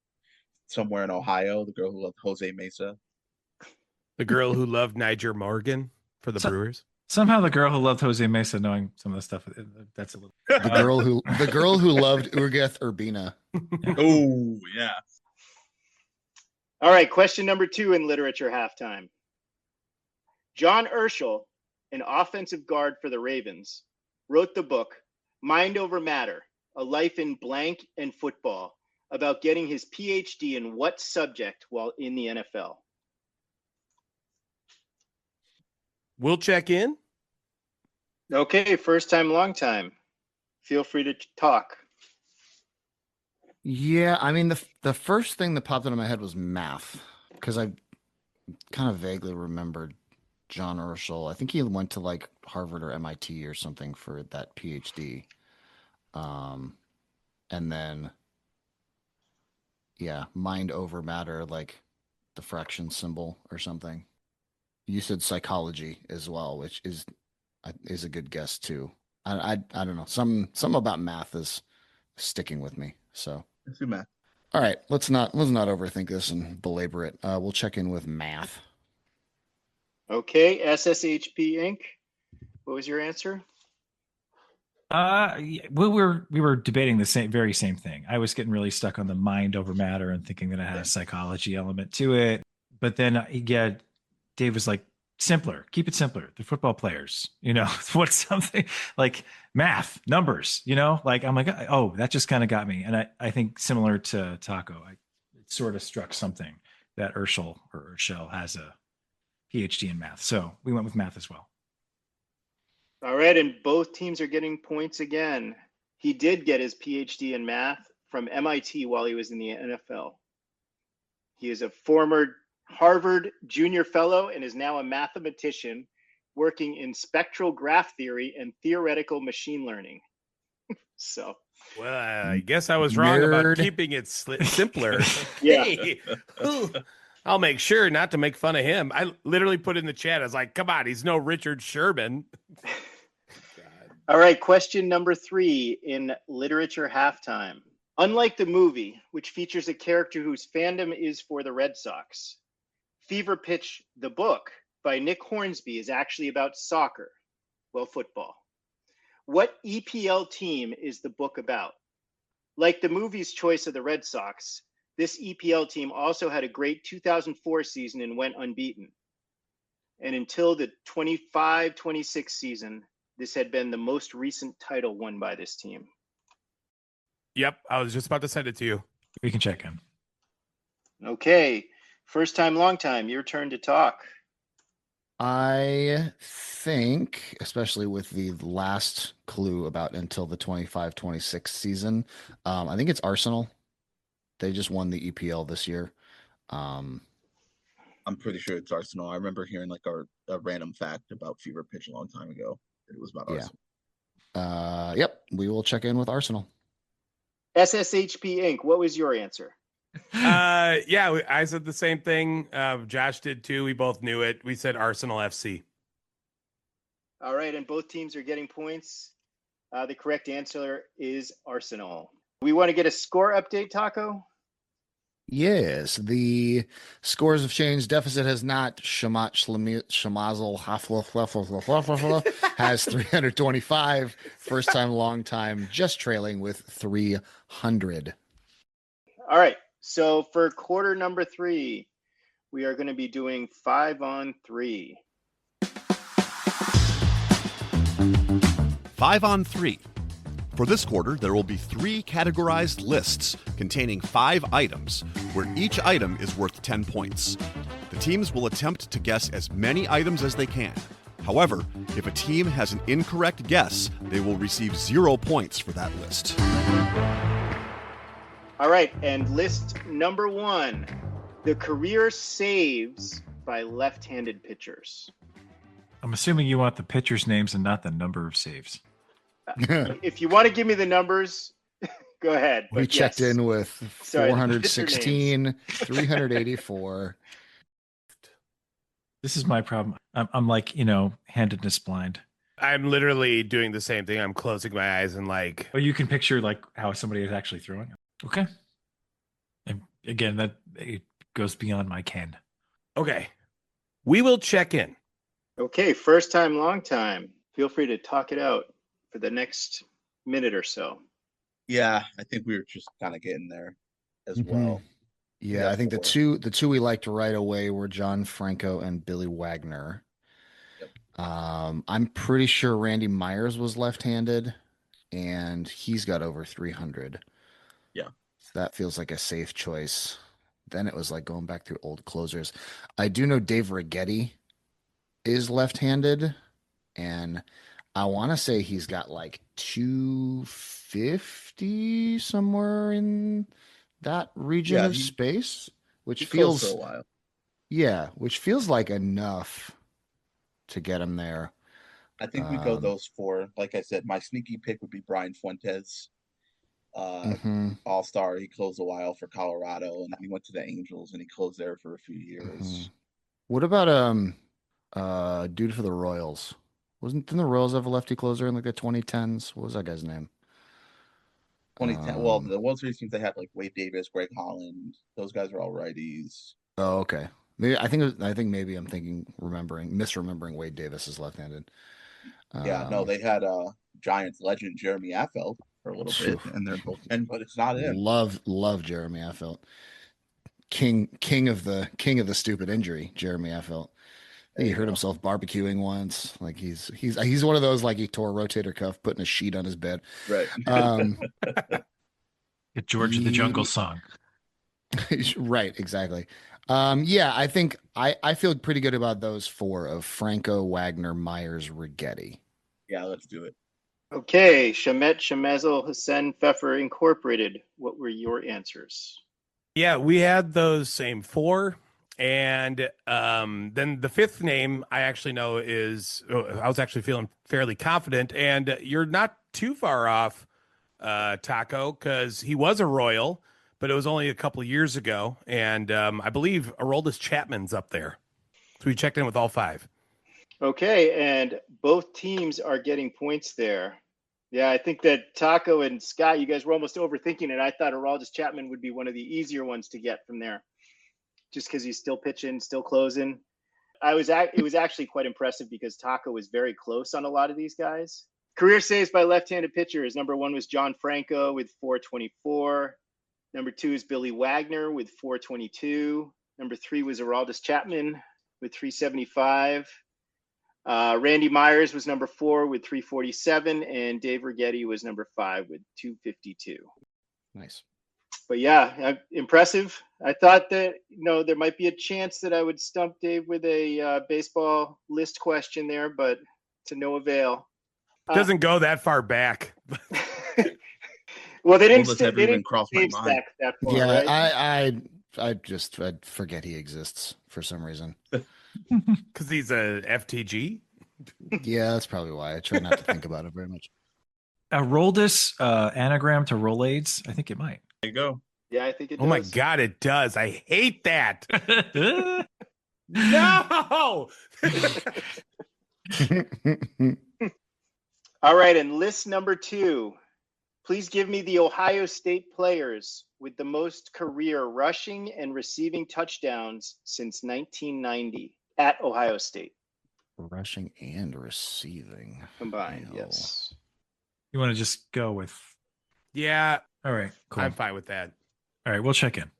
somewhere in Ohio, the girl who loved Jose Mesa. The girl who loved Niger Morgan for the Brewers. Somehow the girl who loved Jose Mesa, knowing some of the stuff, that's a little. The girl who loved Urgeth Urbina. Oh, yeah. All right, question number 2 in literature halftime. John Urschel, an offensive guard for the Ravens, wrote the book Mind Over Matter, A Life in Blank and Football, about getting his PhD in what subject while in the NFL? We'll check in. Okay, first time, long time. Feel free to talk. Yeah, I mean the first thing that popped into my head was math, because I kind of vaguely remembered John Urschel. I think he went to like Harvard or MIT or something for that PhD. And then, yeah, mind over matter, like the fraction symbol or something. You said psychology as well, which is a good guess too. I don't know. Some about math is sticking with me. So Let's do math. all right, let's not overthink this and belabor it. We'll check in with math. Okay, SSHP Inc. What was your answer? We were debating the very same thing. I was getting really stuck on the mind over matter and thinking that it had a psychology element to it. But then, yeah, Dave was like, simpler, keep it simpler. They're football players, what's something like math, numbers, like, I'm like, oh, that just kind of got me. And I think similar to Taco, it sort of struck something that Urschel has a PhD in math. So we went with math as well. All right, and both teams are getting points again. He did get his PhD in math from MIT while he was in the NFL. He is a former Harvard Junior Fellow and is now a mathematician working in spectral graph theory and theoretical machine learning. So, well, I guess I was wrong about keeping it simpler. Yeah. Hey, I'll make sure not to make fun of him. I literally put in the chat, I was like, come on, he's no Richard Sherman. All right, question number 3 in literature halftime. Unlike the movie, which features a character whose fandom is for the Red Sox, Fever Pitch, the book by Nick Hornsby, is actually about soccer, football. What EPL team is the book about? Like the movie's choice of the Red Sox, this EPL team also had a great 2004 season and went unbeaten. And until the 25-26 season, this had been the most recent title won by this team. Yep, I was just about to send it to you. We can check in. Okay, first time, long time, your turn to talk. I think, especially with the last clue about until the 25-26 season, I think it's Arsenal. They just won the EPL this year. I'm pretty sure it's Arsenal. I remember hearing like a random fact about Fever Pitch a long time ago. It was about Arsenal. Yep, we will check in with Arsenal. SSHP Inc., what was your answer? Yeah, I said the same thing. Josh did too. We both knew it. We said Arsenal FC. All right, and both teams are getting points. The correct answer is Arsenal. We want to get a score update, Taco? Yes, the scores have changed. Deficit has not. Shamazel has 325. First time, long time, just trailing with 300. All right. So for quarter number 3, we are going to be doing 5-on-3. 5-on-3. For this quarter, there will be 3 categorized lists containing 5 items, where each item is worth 10 points. The teams will attempt to guess as many items as they can. However, if a team has an incorrect guess, they will receive 0 points for that list. All right, and list number 1, the career saves by left-handed pitchers. I'm assuming you want the pitchers' names and not the number of saves. If you want to give me the numbers, go ahead. We checked in with Sorry, the 416, 384. This is my problem. I'm like, handedness blind. I'm literally doing the same thing. I'm closing my eyes and like. Oh, you can picture like how somebody is actually throwing. Okay. And again, that it goes beyond my ken. Okay. We will check in. Okay, first time, long time. Feel free to talk it out for the next minute or so. Yeah, I think we were just kind of getting there as well. Yeah, I think the two we liked right away were John Franco and Billy Wagner. Yep. I'm pretty sure Randy Myers was left-handed, and he's got over 300. Yeah. So that feels like a safe choice. Then it was like going back through old closers. I do know Dave Righetti is left-handed, and I want to say he's got like 250 somewhere in that region of space, which feels for a while. Yeah, which feels like enough to get him there. I think we go those 4. Like I said, my sneaky pick would be Brian Fuentes. All-star. He closed a while for Colorado, and then he went to the Angels and he closed there for a few years. What about dude for the Royals? Didn't the Royals have a lefty closer in like the 2010s? What was that guy's name? 2010. Well, the World Series teams they had like Wade Davis, Greg Holland. Those guys are all righties. Oh, okay. Maybe I think maybe I'm misremembering Wade Davis is left-handed. Yeah, no, they had Giants legend Jeremy Affeldt for a little bit, and they're both, but it's not him. Love Jeremy Affeldt. King of the stupid injury, Jeremy Affeldt. He hurt himself barbecuing once. Like he's one of those like he tore a rotator cuff putting a sheet on his bed. Right. Get George of the Jungle song. Right, exactly. Yeah, I think I feel pretty good about those 4 of Franco, Wagner, Myers, Righetti. Yeah, let's do it. Okay, Shamet, Shemezel, Hussein, Pfeffer Incorporated. What were your answers? Yeah, we had those same 4. And then the 5th name I actually know is, I was actually feeling fairly confident, and you're not too far off, Taco, because he was a Royal, but it was only a couple of years ago, and I believe Aroldis Chapman's up there. So we checked in with all 5. Okay, and both teams are getting points there. Yeah, I think that Taco and Scott, you guys were almost overthinking it. I thought Aroldis Chapman would be one of the easier ones to get from there, just because he's still pitching, still closing. It was actually quite impressive because Taco was very close on a lot of these guys. Career saves by left-handed pitchers. Number 1 was John Franco with 424. Number 2 is Billy Wagner with 422. Number 3 was Aroldis Chapman with 375. Randy Myers was number 4 with 347, and Dave Righetti was number 5 with 252. Nice. But yeah, impressive. I thought that there might be a chance that I would stump Dave with a baseball list question there, but to no avail. Doesn't go that far back. Well, they didn't even cross my mind. That far, Yeah, right? I forget he exists for some reason. Because he's a FTG. Yeah, that's probably why I try not to think about it very much. Aroldis anagram to Rolaids? I think it might. There you go. Yeah, I think it does. Oh my God, it does. I hate that. No. All right, and list number 2. Please give me the Ohio State players with the most career rushing and receiving touchdowns since 1990 at Ohio State. Rushing and receiving. Combined, yes. You want to just go with... Yeah. All right, cool. I'm fine with that. All right, we'll check in.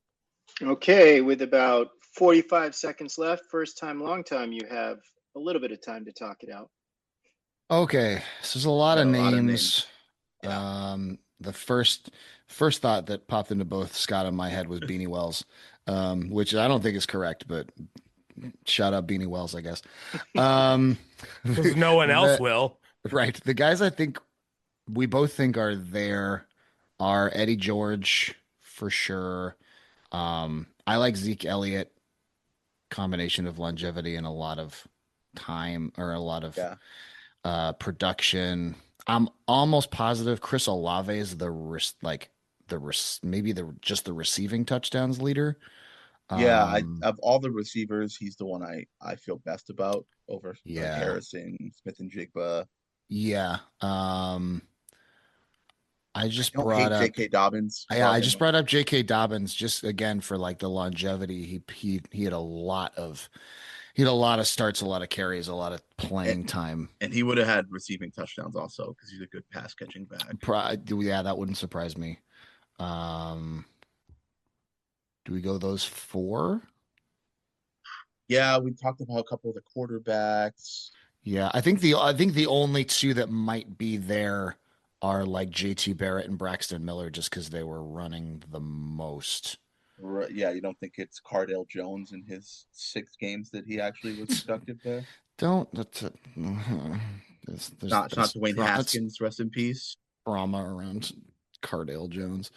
Okay, with about 45 seconds left, first time, long time, you have a little bit of time to talk it out. Okay, so there's a lot Got of a lot of names. Yeah. The first thought that popped into both Scott and my head was Beanie Wells, which I don't think is correct, but shout out Beanie Wells, I guess. Um, Because no one else the will. right, the guys I think we both think are there are Eddie George for sure. I like Zeke Elliott, combination of longevity and a lot of time or a lot of Yeah. production. I'm almost positive Chris Olave is maybe the receiving touchdowns leader. Yeah, Um, of all the receivers, he's the one I feel best about over like yeah, Harrison, Smith and Jigba. yeah. I I just don't brought hate up J.K. Dobbins. yeah, Brought I him just up. brought up J.K. Dobbins just again for like the longevity. He had a lot of starts, a lot of carries, a lot of And, playing time. and he would have had receiving touchdowns also because he's a good pass catching back. Yeah, that wouldn't surprise me. Um, do we go those four? Yeah, we talked about a couple of the quarterbacks. Yeah, I think the only two that might be there are like JT Barrett and Braxton Miller just because they were running the most. Yeah, you don't think it's Cardale Jones in his 6 games that he actually was productive there? Don't that's Not there's Dwayne that's Haskins, rest in peace. drama around Cardale Jones.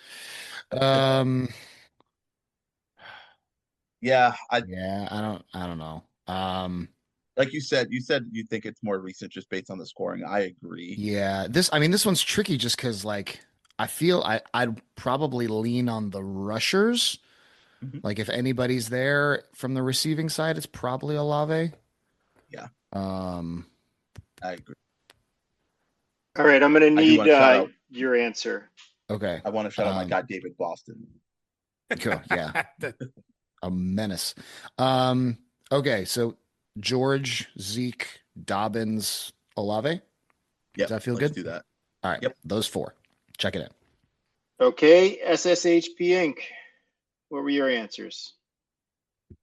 Um, Yeah, I yeah, I don't know. like you said you think it's more recent just based on the scoring. I agree. Yeah, I mean, this one's tricky just because like I feel I'd probably lean on the rushers. Mhm. Like if anybody's there from the receiving side, it's probably Olave. Yeah, Um, I agree. All right, I'm going to I do need want to shout out. your answer. okay. I want to shout out my guy David Boston. Cool. Yeah, a menace. Um, okay, so George, Zeke, Dobbins, Olave. Does Yep, that feel let's good? do that. All right, Yep. those four. Check it in. Okay, SSHP Inc. What were your answers?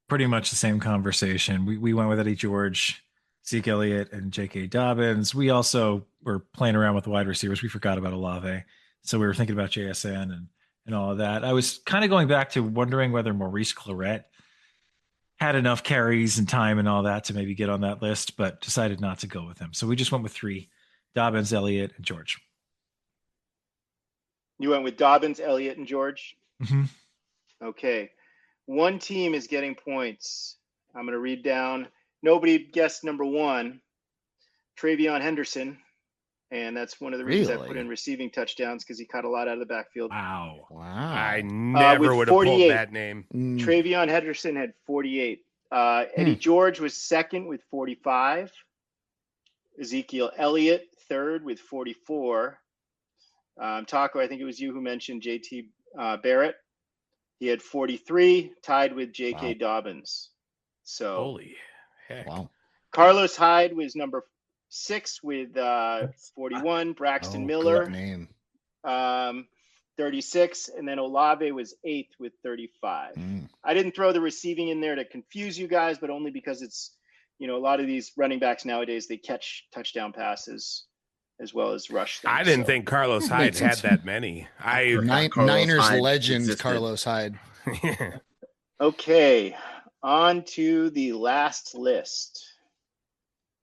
Pretty much the same conversation. We went with Eddie George, Zeke Elliott, and J.K. Dobbins. We also were playing around with wide receivers. We forgot about Olave. So we were thinking about JSN and all of that. I was kind of going back to wondering whether Maurice Claret had enough carries and time and all that to maybe get on that list, but decided not to go with him. So we just went with 3, Dobbins, Elliott, and George. You went with Dobbins, Elliott, and George? Mm-hmm. Okay. One team is getting points. I'm going to read down. Nobody guessed number 1, Travion Henderson. And that's one of the reasons I put Really? in receiving touchdowns because he caught a lot out of the backfield. Wow. Wow. I never with would have pulled 48. that name. Travion Henderson had 48. Eddie George was second with 45. Ezekiel Elliott third with 44. Taco, I think it was you who mentioned JT Barrett. He had 43, tied with J.K. Wow. Dobbins. So Holy heck. Wow. Carlos Hyde was number 6 with 41. Braxton Oh, Miller, good name. 36. And then Olave was 8th with 35. I didn't throw the receiving in there to confuse you guys, but only because it's, a lot of these running backs nowadays, they catch touchdown passes as well as rush them. I didn't think Carlos Hyde Makes had sense. that many. Carlos Niners Hyde legend existed. Carlos Hyde. Okay, on to the last list.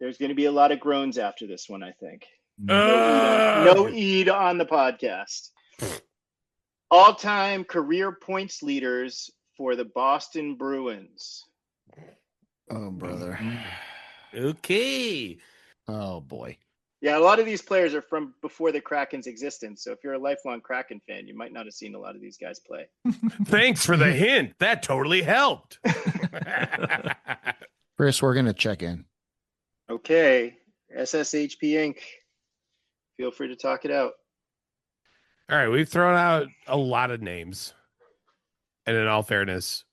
There's going to be a lot of groans after this one, I think. No Eid on the podcast. All-time career points leaders for the Boston Bruins. Oh, brother. Okay. Oh, boy. Yeah, a lot of these players are from before the Kraken's existence. So if you're a lifelong Kraken fan, you might not have seen a lot of these guys play. Thanks for the hint. That totally helped. Chris, we're going to check in. Okay, SSHP Inc. Feel free to talk it out. All right, we've thrown out a lot of names. And in all fairness,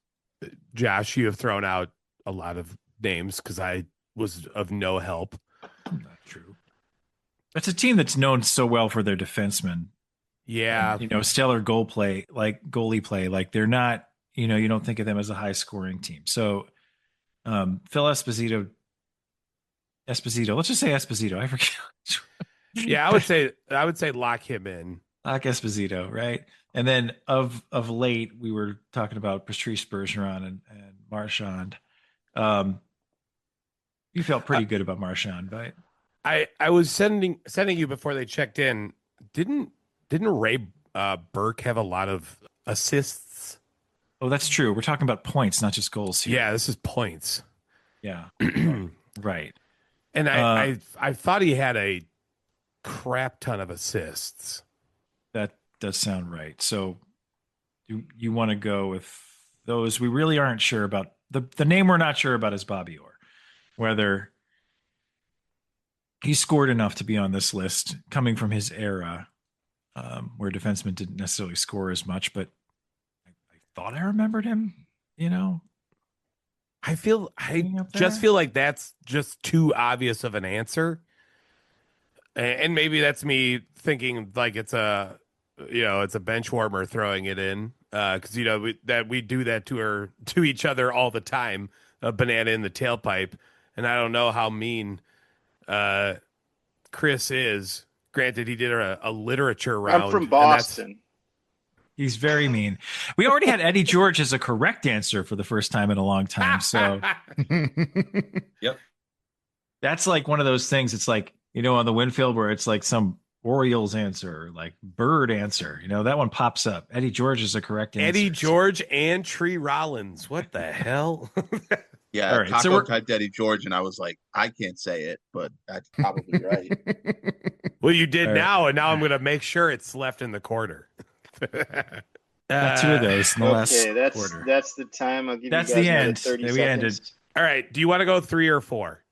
Josh, you have thrown out a lot of names because I was of no help. Not true. It's a team that's known so well for their defensemen. Yeah. And, stellar goalie play. Like they're not you don't think of them as a high scoring team. So Phil Esposito, let's just say Esposito. I forget. Yeah, I would say lock him in. Lock Esposito, right? And then of late, we were talking about Patrice Bergeron and Marchand. You felt pretty good about Marchand, right? I was sending you before they checked in. Didn't Ray Burke have a lot of assists? Oh, that's true. We're talking about points, not just goals here. Yeah, this is points. Yeah. Right. And I thought he had a crap ton of assists. That does sound right. So you want to go with those? We really aren't sure about the name. We're not sure about is Bobby Orr, whether he scored enough to be on this list coming from his era, where defensemen didn't necessarily score as much, but I thought I remembered him, I just feel like that's just too obvious of an answer. And maybe that's me thinking like it's a bench warmer throwing it in. Cause we do that to each other all the time, a banana in the tailpipe. And I don't know how mean, Chris is. Granted, he did a literature round. I'm from Boston. He's very mean. We already had Eddie George as a correct answer for the first time in a long time. So, Yep. That's like one of those things. It's like, on the Winfield where it's like some Orioles answer, like bird answer. That one pops up. Eddie George is a correct answer. Eddie George and Tree Rollins. What the hell? Yeah, All right, Taco so typed Eddie George, and I was like, I can't say it, but that's probably right. Well, you did All right. now, and now I'm going to make sure it's left in the quarter. Got two of those in the last quarter. That's the time. I'll give That's you guys the another end. 30 There we seconds. ended. All right. Do you want to go 3 or 4?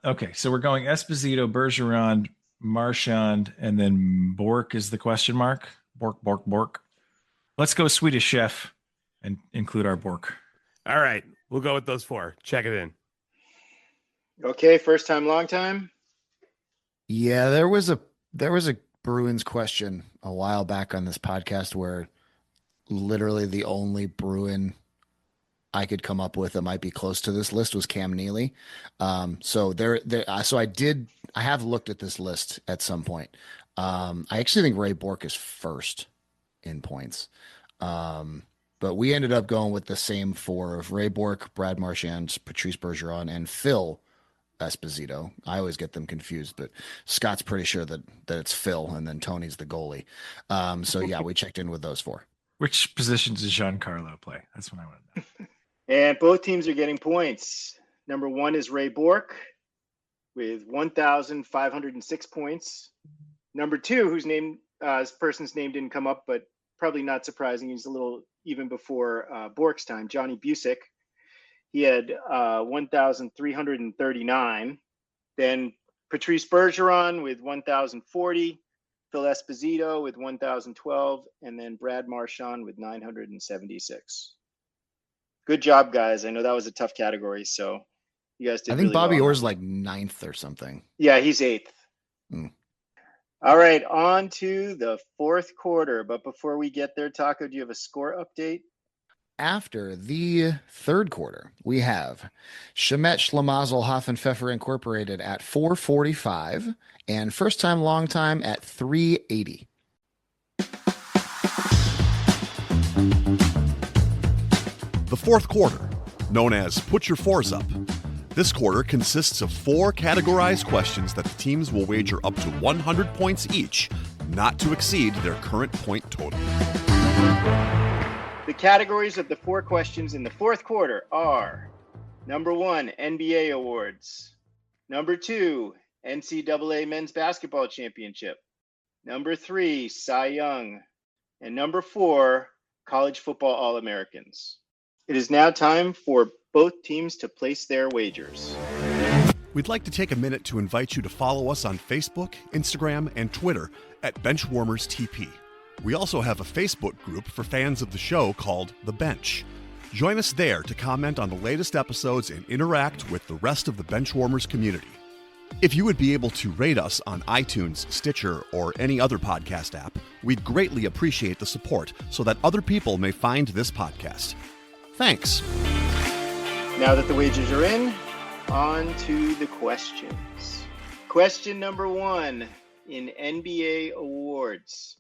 Okay, so we're going Esposito, Bergeron, Marchand, and then Bork is the question mark. Bork. Let's go Swedish Chef and include our Bork. All right. We'll go with those 4. Check it in. Okay, first time, long time. Yeah, there was a Bruins question a while back on this podcast where literally the only Bruin I could come up with that might be close to this list was Cam Neely. So I have looked at this list at some point. I actually think Ray Bork is first in points. But we ended up going with the same 4 of Ray Bork, Brad Marchand, Patrice Bergeron, and Phil Esposito. I always get them confused, but Scott's pretty sure that it's Phil, and then Tony's the goalie. So yeah, we checked in with those 4. Which positions does Giancarlo play? That's what I want to know. And both teams are getting points. Number 1 is Ray Bork with 1,506 points. Number 2, whose name, this person's name didn't come up, but probably not surprising. He's a little even before Bork's time, Johnny Busick. He had 1,339. Then Patrice Bergeron with 1,040. Phil Esposito with 1,012. And then Brad Marchand with 976. Good job, guys. I know that was a tough category, so you guys did. I think really Bobby well. Orr's like 9th or something. Yeah, he's 8th. Mm. All right, on to the 4th quarter. But before we get there, Taco, do you have a score update? After the 3rd quarter, we have Shemet Schlemazel Hoffenpfeffer Incorporated at 445 and First Time Long Time at 380. The 4th quarter, known as Put Your Fours Up. This quarter consists of 4 categorized questions that the teams will wager up to 100 points each, not to exceed their current point total. The categories of the 4 questions in the 4th quarter are: number 1, NBA awards; number 2, NCAA Men's Basketball Championship; number 3, Cy Young; and number 4, College Football All-Americans. It is now time for both teams to place their wagers. We'd like to take a minute to invite you to follow us on Facebook, Instagram, and Twitter at BenchwarmersTP. We also have a Facebook group for fans of the show called The Bench. Join us there to comment on the latest episodes and interact with the rest of the Benchwarmers community. If you would be able to rate us on iTunes, Stitcher, or any other podcast app, we'd greatly appreciate the support so that other people may find this podcast. Thanks. Now that the wagers are in, on to the questions. Question number 1 in NBA awards.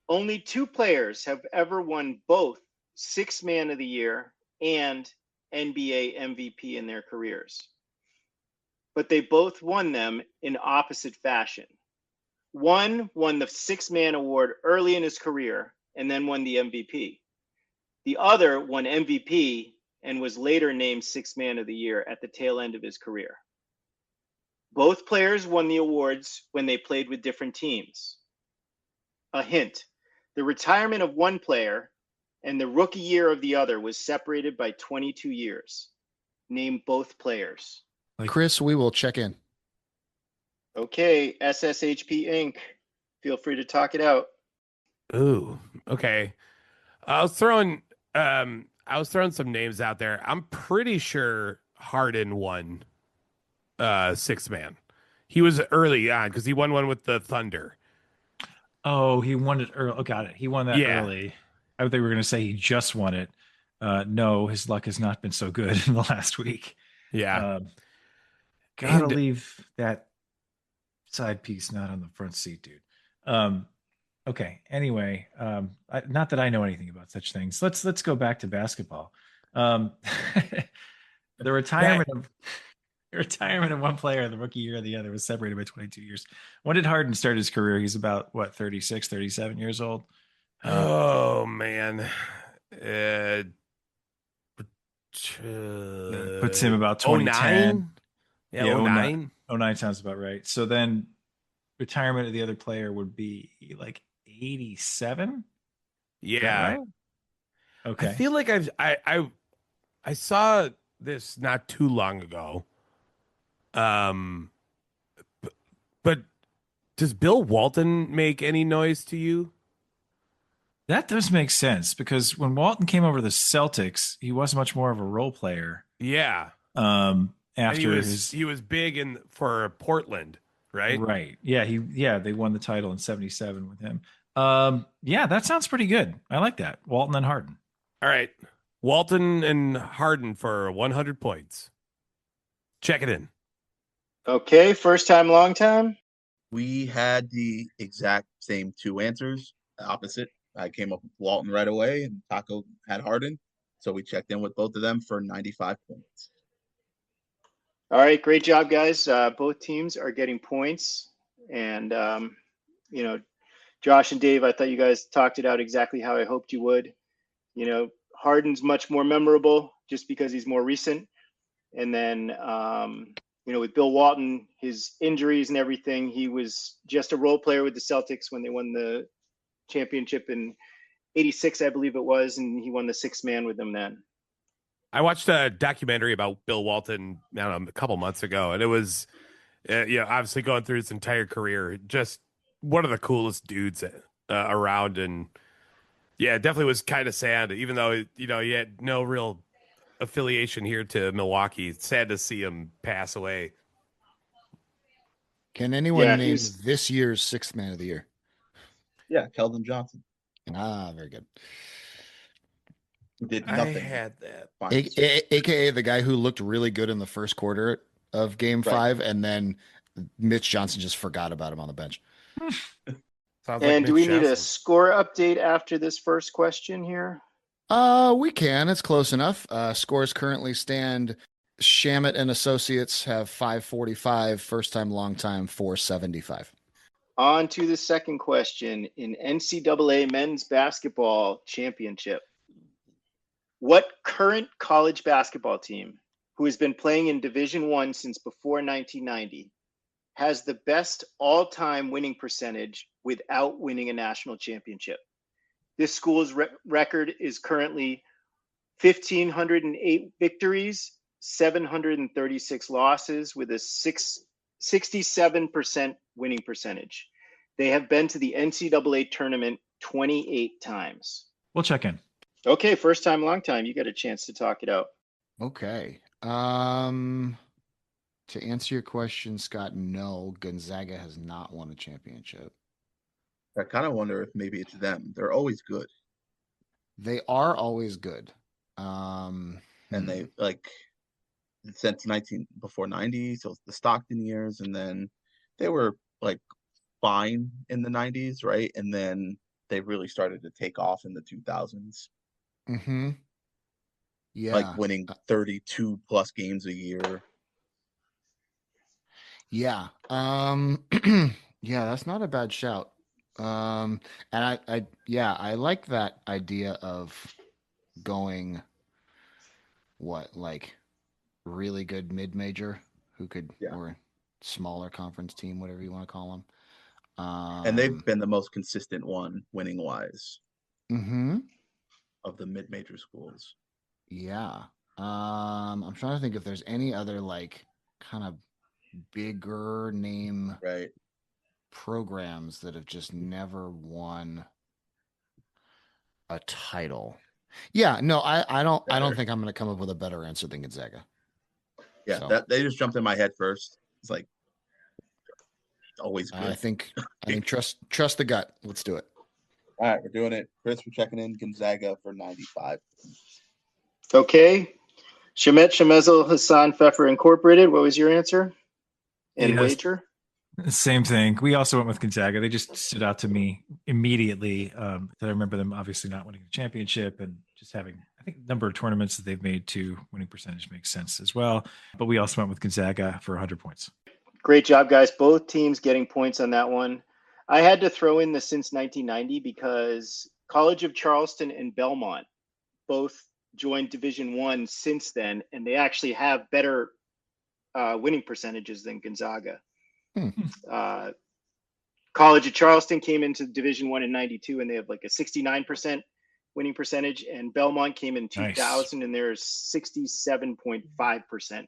Only 2 players have ever won both Sixth Man of the Year and NBA MVP in their careers. But they both won them in opposite fashion. One won the Sixth Man Award early in his career and then won the MVP. The other won MVP and was later named Sixth Man of the Year at the tail end of his career. Both players won the awards when they played with different teams. A hint, the retirement of one player and the rookie year of the other was separated by 22 years. Name both players. Chris, we will check in. Okay, SSHP Inc. Feel free to talk it out. Ooh, okay. I was throwing some names out there. I'm pretty sure Harden won Sixth Man. He was early on because he won one with the Thunder. Oh, he won it early. Oh, got it. He won that early. I thought they were going to say he just won it. No, his luck has not been so good in the last week. Yeah. Gotta leave that side piece not on the front seat, dude. Okay. Anyway, not that I know anything about such things. Let's go back to basketball. The retirement of one player, the rookie year of the other, was separated by 22 years. When did Harden start his career? He's about 36, 37 years old. Oh man. Puts him about 2010. Yeah, 09. 09 sounds about right. So then retirement of the other player would be like 87. Yeah. Right? Okay. I feel like I saw this not too long ago. But does Bill Walton make any noise to you? That does make sense because when Walton came over to the Celtics, he was much more of a role player. Yeah. After he was big for Portland, right? Right. Yeah, they won the title in 77 with him. Yeah, that sounds pretty good. I like that. Walton and Harden. All right. Walton and Harden for 100 points. Check it in. Okay, first time, long time. We had the exact same 2 answers, opposite. I came up with Walton right away, and Taco had Harden. So we checked in with both of them for 95 points. All right, great job, guys. Both teams are getting points. And, Josh and Dave, I thought you guys talked it out exactly how I hoped you would. Harden's much more memorable just because he's more recent. And then, with Bill Walton, his injuries and everything, he was just a role player with the Celtics when they won the championship in 86, I believe it was, and he won the Sixth Man with them then. I watched a documentary about Bill Walton, a couple months ago, and it was, obviously going through his entire career, just one of the coolest dudes around, and yeah, it definitely was kind of sad, even though he had no real affiliation here to Milwaukee. It's sad to see him pass away. Can anyone name this year's Sixth Man of the Year? Yeah, Keldon Johnson. Very good. Did nothing. I had that. AKA the guy who looked really good in the first quarter of Game 5, and then Mitch Johnson just forgot about him on the bench. And do we need a score update after this first question here? We can. It's close enough. Scores currently stand. Shamit and Associates have 545. First time, long time, 475. On to the second question in NCAA men's basketball championship. What current college basketball team, who has been playing in Division I since before 1990, has the best all-time winning percentage without winning a national championship? This school's record is currently 1,508 victories, 736 losses, with a 67% winning percentage. They have been to the NCAA tournament 28 times. We'll check in. Okay, first time, long time. You got a chance to talk it out. Okay. To answer your question, Scott, no, Gonzaga has not won a championship. I kind of wonder if maybe it's them. They're always good, They are always good. and they like since before 90, so the Stockton years, and then they were like fine in the 90s, right? And then they really started to take off in the 2000s, Yeah. like winning 32 plus games a year. Yeah. Yeah, that's not a bad shout. And I like that idea of going like really good mid-major who could or smaller conference team, whatever you want to call them. And they've been the most consistent one winning wise Mm-hmm. of the mid-major schools. Yeah. I'm trying to think if there's any other like kind of bigger name programs that have just never won a title. Yeah, no, I don't think I'm going to come up with a better answer than Gonzaga. Yeah, that they just jumped in my head first. It's like always good. I think trust the gut. Let's do it. All right, we're doing it. Chris, we're checking in Gonzaga for 95. Okay. Shemet Shemezel Hassan Pfeffer Incorporated. What was your answer? And wager? Same thing. We also went with Gonzaga. They just stood out to me immediately. I remember them obviously not winning the championship and just having, I think, the number of tournaments that they've made to winning percentage makes sense as well. But we also went with Gonzaga for 100 points. Great job, guys. Both teams getting points on that one. I had to throw in the since 1990 because College of Charleston and Belmont both joined Division I since then, and they actually have better winning percentages than Gonzaga. College of Charleston came into Division I in 92, and they have like a 69% winning percentage, and Belmont came in 2000 and they're 67.5%.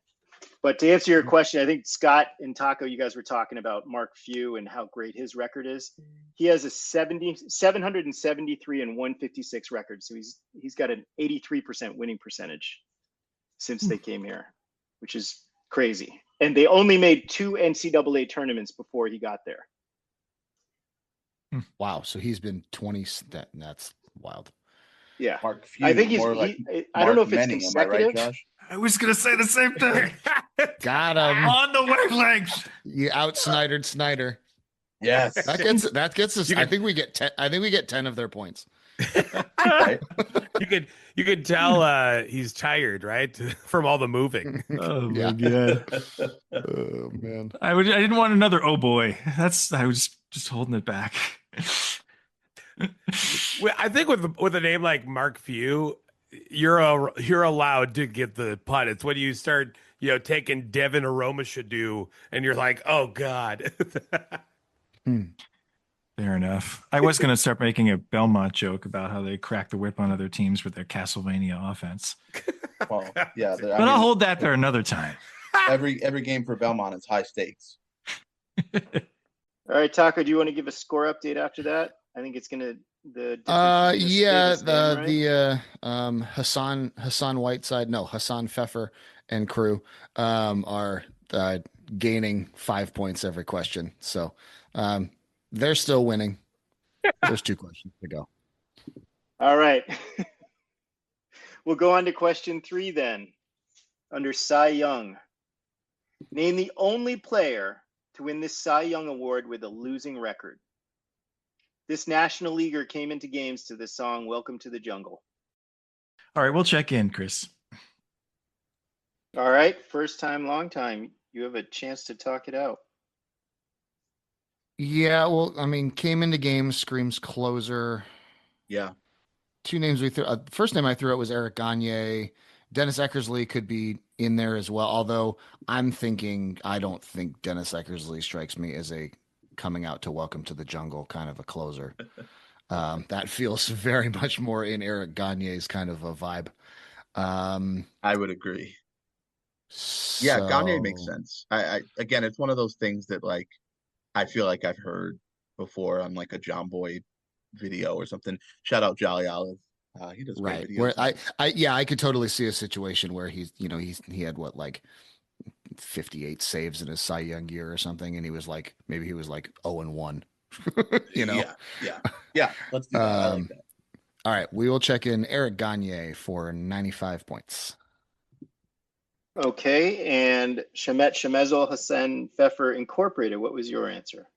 But to answer your question, I think Scott and Taco, you guys were talking about Mark Few and how great his record is. He has a 773 and 156 record. So he's got an 83% winning percentage since they came here, which is crazy. And they only made 2 NCAA tournaments before he got there. Wow. So he's been 20. That's wild. Yeah. Mark Few, I think I don't know if it's consecutive. Am I right, Josh? I was going to say the same thing. Got him. On the wavelength. You out-Snydered Snyder. Yes. That gets us. I think we get 10. I think we get 10 of their points. Right? You could tell he's tired, right? From all the moving. Oh my God. Oh man. I didn't want another oh boy. I was just holding it back. I think with a name like Mark Few, you're allowed to get the putt. It's when you start, taking Devin Aromashadu and you're like, oh God. Fair enough. I was going to start making a Belmont joke about how they crack the whip on other teams with their Castlevania offense. Well, yeah, but I'll hold that for another time. Every game for Belmont is high stakes. All right, Taco, do you want to give a score update after that? I think it's gonna Hassan Whiteside, no, Hassan Pfeffer and crew are gaining 5 points every question. So they're still winning. There's 2 questions to go. All right. We'll go on to question 3 then. Under Cy Young. Name the only player to win this Cy Young Award with a losing record. This National Leaguer came into games to this song, Welcome to the Jungle. All right, we'll check in, Chris. All right, first time, long time. You have a chance to talk it out. Yeah, well, I mean, came into games, screams closer. Yeah. 2 names we threw. First name I threw out was Eric Gagne. Dennis Eckersley could be in there as well, although I don't think Dennis Eckersley strikes me as a coming out to Welcome to the Jungle kind of a closer. That feels very much more in Eric Gagne's kind of a vibe. I would agree. Yeah, Gagne makes sense. I again, it's one of those things that like I feel like I've heard before on like a John Boy video or something. Shout out Jolly Olive. He does great videos. Where I could totally see a situation where he had 58 saves in his Cy Young year or something, and he was like 0-1. You know? Yeah. Let's do that. I like that. All right, we will check in Eric Gagne for 95 points. Okay, and Shemet Shemezel Hassan Pfeffer Incorporated. What was your answer?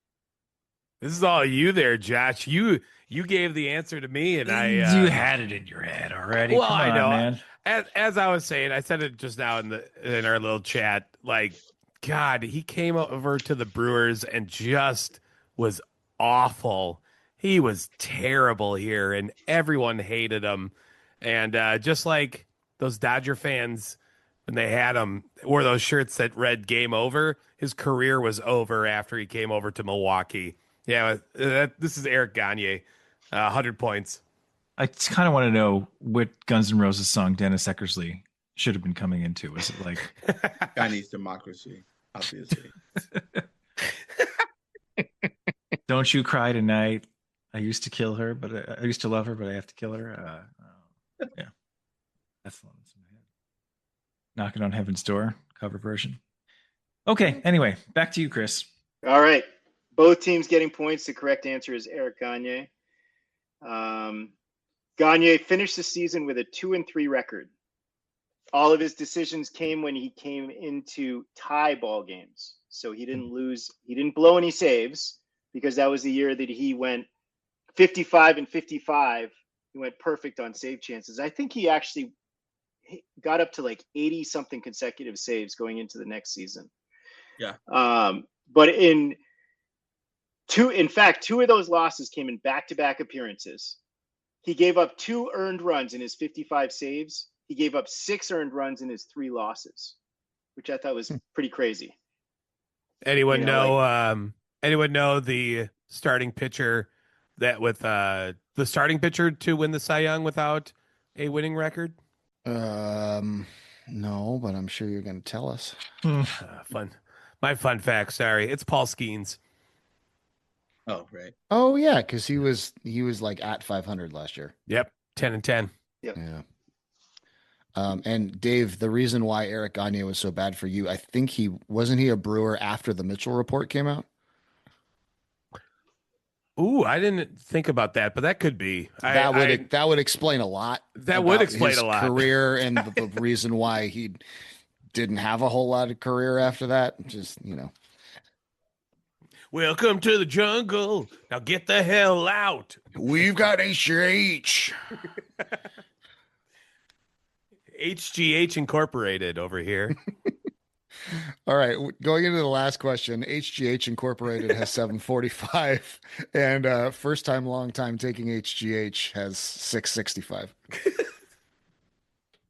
This is all you there, Josh. You gave the answer to me, and you had it in your head already. Well, Come I on, know. man. As I was saying, I said it just now in our little chat. Like, God, he came over to the Brewers and just was awful. He was terrible here, and everyone hated him. And just like those Dodger fans when they had him wore those shirts that read "Game Over," his career was over after he came over to Milwaukee. Yeah, this is Eric Gagne, 100 points. I just kind of want to know what Guns N' Roses song Dennis Eckersley should have been coming into. Was it like Chinese democracy, obviously. "Don't You Cry Tonight"? I used to kill her, but I used to love her, but I have to kill her. Yeah, that's the one that's in my head. "Knocking on Heaven's Door" cover version. Okay. Anyway, back to you, Chris. All right. Both teams getting points. The correct answer is Eric Gagne. Gagne finished the season with a 2-3 record. All of his decisions came when he came into tie ball games. So he didn't lose. He didn't blow any saves because that was the year that he went 55 and 55. He went perfect on save chances. I think he actually got up to like 80 something consecutive saves going into the next season. Yeah. But in fact, two of those losses came in back-to-back appearances. He gave up 2 earned runs in his 55 saves. He gave up 6 earned runs in his 3 losses, which I thought was pretty crazy. Anyone know the starting pitcher the starting pitcher to win the Cy Young without a winning record? No, but I'm sure you're going to tell us. Fun. My fun fact, sorry. It's Paul Skeens. Oh, right. Oh yeah, because he was like at 500 last year. Yep, 10-10. Yep. Yeah. And Dave, the reason why Eric Gagne was so bad for you, I think he a Brewer after the Mitchell report came out. Ooh, I didn't think about that, but that could be. That would explain a lot. That would explain his a lot. Career and the reason why he didn't have a whole lot of career after that. Just Welcome to the jungle. Now get the hell out. We've got HGH. HGH Incorporated over here. All right, going into the last question, HGH Incorporated has 745, and first time, long time taking HGH has 665.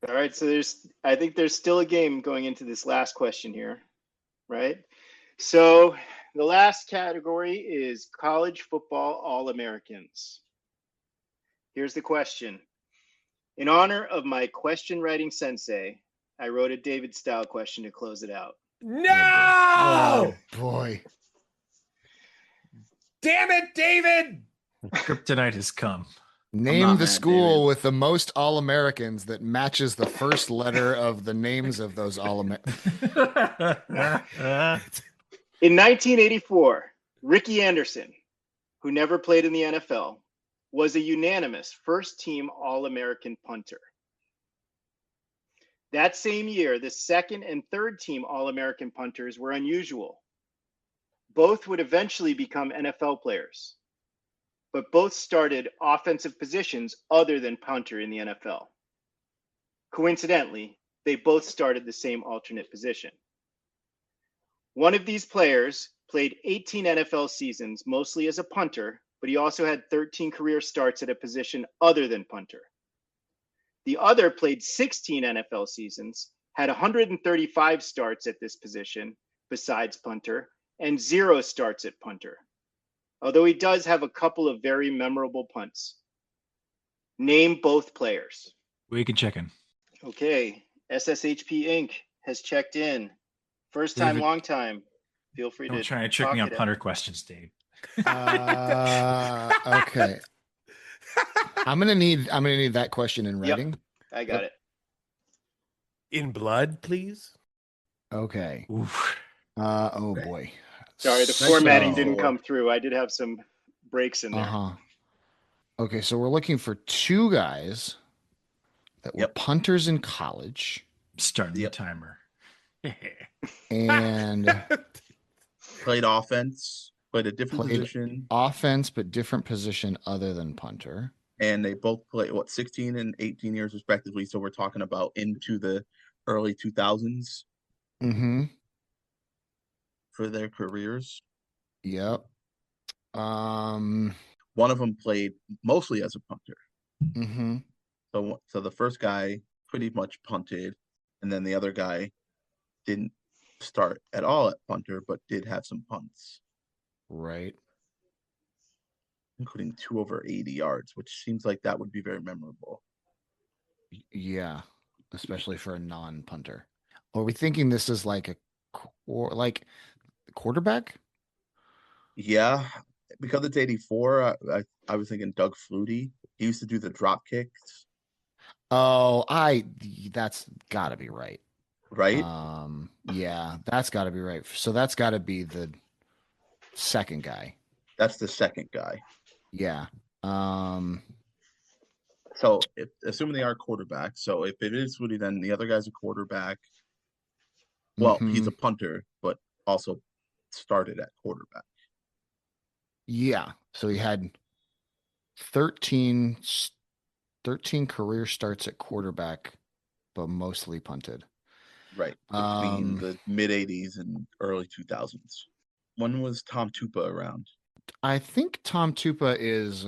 All right, so I think there's still a game going into this last question here, right? So the last category is college football All-Americans. Here's the question. In honor of my question writing sensei, I wrote a David style question to close it out. No! Oh boy. Damn it, David! Kryptonite has come. Name the school with the most All-Americans that matches the first letter of the names of those All-Americans. In 1984, Ricky Anderson, who never played in the NFL, was a unanimous first-team All-American punter. That same year, the second and third team All-American punters were unusual. Both would eventually become NFL players, but both started offensive positions other than punter in the NFL. Coincidentally, they both started the same alternate position. One of these players played 18 NFL seasons, mostly as a punter, but he also had 13 career starts at a position other than punter. The other played 16 NFL seasons, had 135 starts at this position besides punter, and 0 starts at punter, although he does have a couple of very memorable punts. Name both players. We can check in. Okay, SSHP Inc. has checked in. First time, David, long time. Feel free Don't to try and trick me on punter questions, Dave. Okay. I'm gonna need that question in writing. I got it. In blood, please. Okay. Oof. Oh boy. Sorry, the Nice formatting job. didn't come through. I did have some breaks in there. Uh-huh. Okay, so we're looking for two guys that were Yep. punters in college Starting Yep. the timer. and Played offense, played a different played position, offense, but different position other than punter. and they both played 16 and 18 years respectively. So we're talking about into the early 2000s Mm-hmm. for their careers. Yep. One of them played mostly as a punter. Mm-hmm. So the first guy pretty much punted, and then the other guy didn't start at all at punter, but did have some punts, Right. including 2 over 80 yards, which seems like that would be very memorable. Yeah, especially for a non-punter. Are we thinking this is like a quarterback? Yeah, because it's 84, I was thinking Doug Flutie. He used to do the drop kicks, Oh, that's got to be right. right? Yeah, that's got to be right. So that's got to be the second guy. That's the second guy. Yeah. So assuming they are quarterbacks, so if it is Flutie, then the other guy's a quarterback. Well, he's mhm. a punter, but also started at quarterback. Yeah. So he had 13 career starts at quarterback, but mostly punted. Right. Between the mid 80s and early 2000s. When was Tom Tupa around? I think Tom Tupa is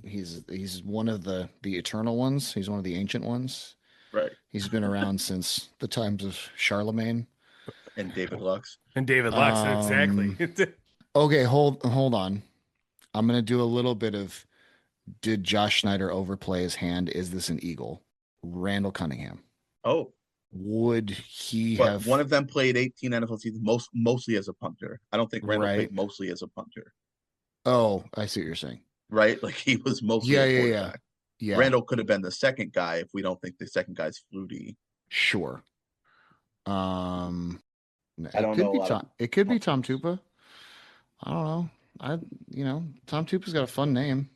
he's one of the eternal ones. He's one of the ancient ones. Right. He's been around since the times of Charlemagne. And David Lux. And David Lux, exactly. Okay, hold on. I'm gonna do a little bit of did Josh Schneider overplay his hand? Is this an eagle? Randall Cunningham. Oh, Would he but have one of them played 18 NFL seasons, mostly as a punter. I don't think Randall right? played mostly as a punter. Oh, I see what you're saying. Right? Like he was mostly Yeah, a yeah, quarterback. yeah. Yeah, Randall could have been the second guy if we don't think the second guy's Flutie. sure. I It don't could know a be lot of Tom. It could be Tom punters. Tupa. I don't know. Tom Tupa's got a fun name.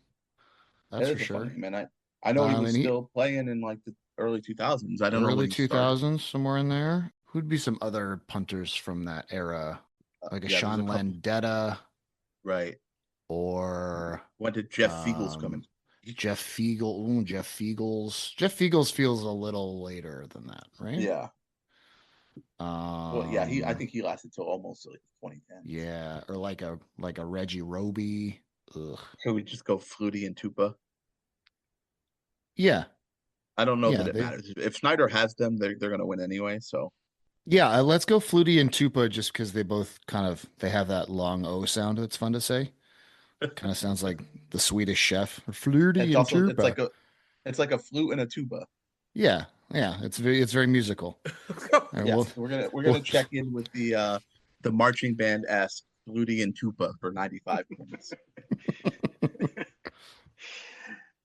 That's That for is a fun sure. name, man. I know he was And he still playing in like the early 2000s. I don't know when early he started. 2000s, somewhere in there. Who'd be some other punters from that era? Like a Yeah, there's a Sean couple. Landetta Right. or When did Jeff Fiegels come in? Jeff Fiegel. Ooh, Jeff Fiegels. Jeff Fiegels feels a little later than that, right? Yeah. Well, yeah, I Um, think he lasted till almost like 2010. yeah, or like a Reggie Roby. Ugh. Could we just go Flutie and Tupa? Yeah, I don't know yeah, that it matters. If Snyder has them, they're gonna win anyway. So yeah. Let's go Flutie and Tupa just because they both they have that long O sound that's fun to say. Kind of sounds like the Swedish chef. Flutie and Tupa. it's like a flute and a tuba. Yeah, yeah. It's very musical. All right, Yes, we're we'll gonna check in with the marching band as Flutie and Tupa for 95 points.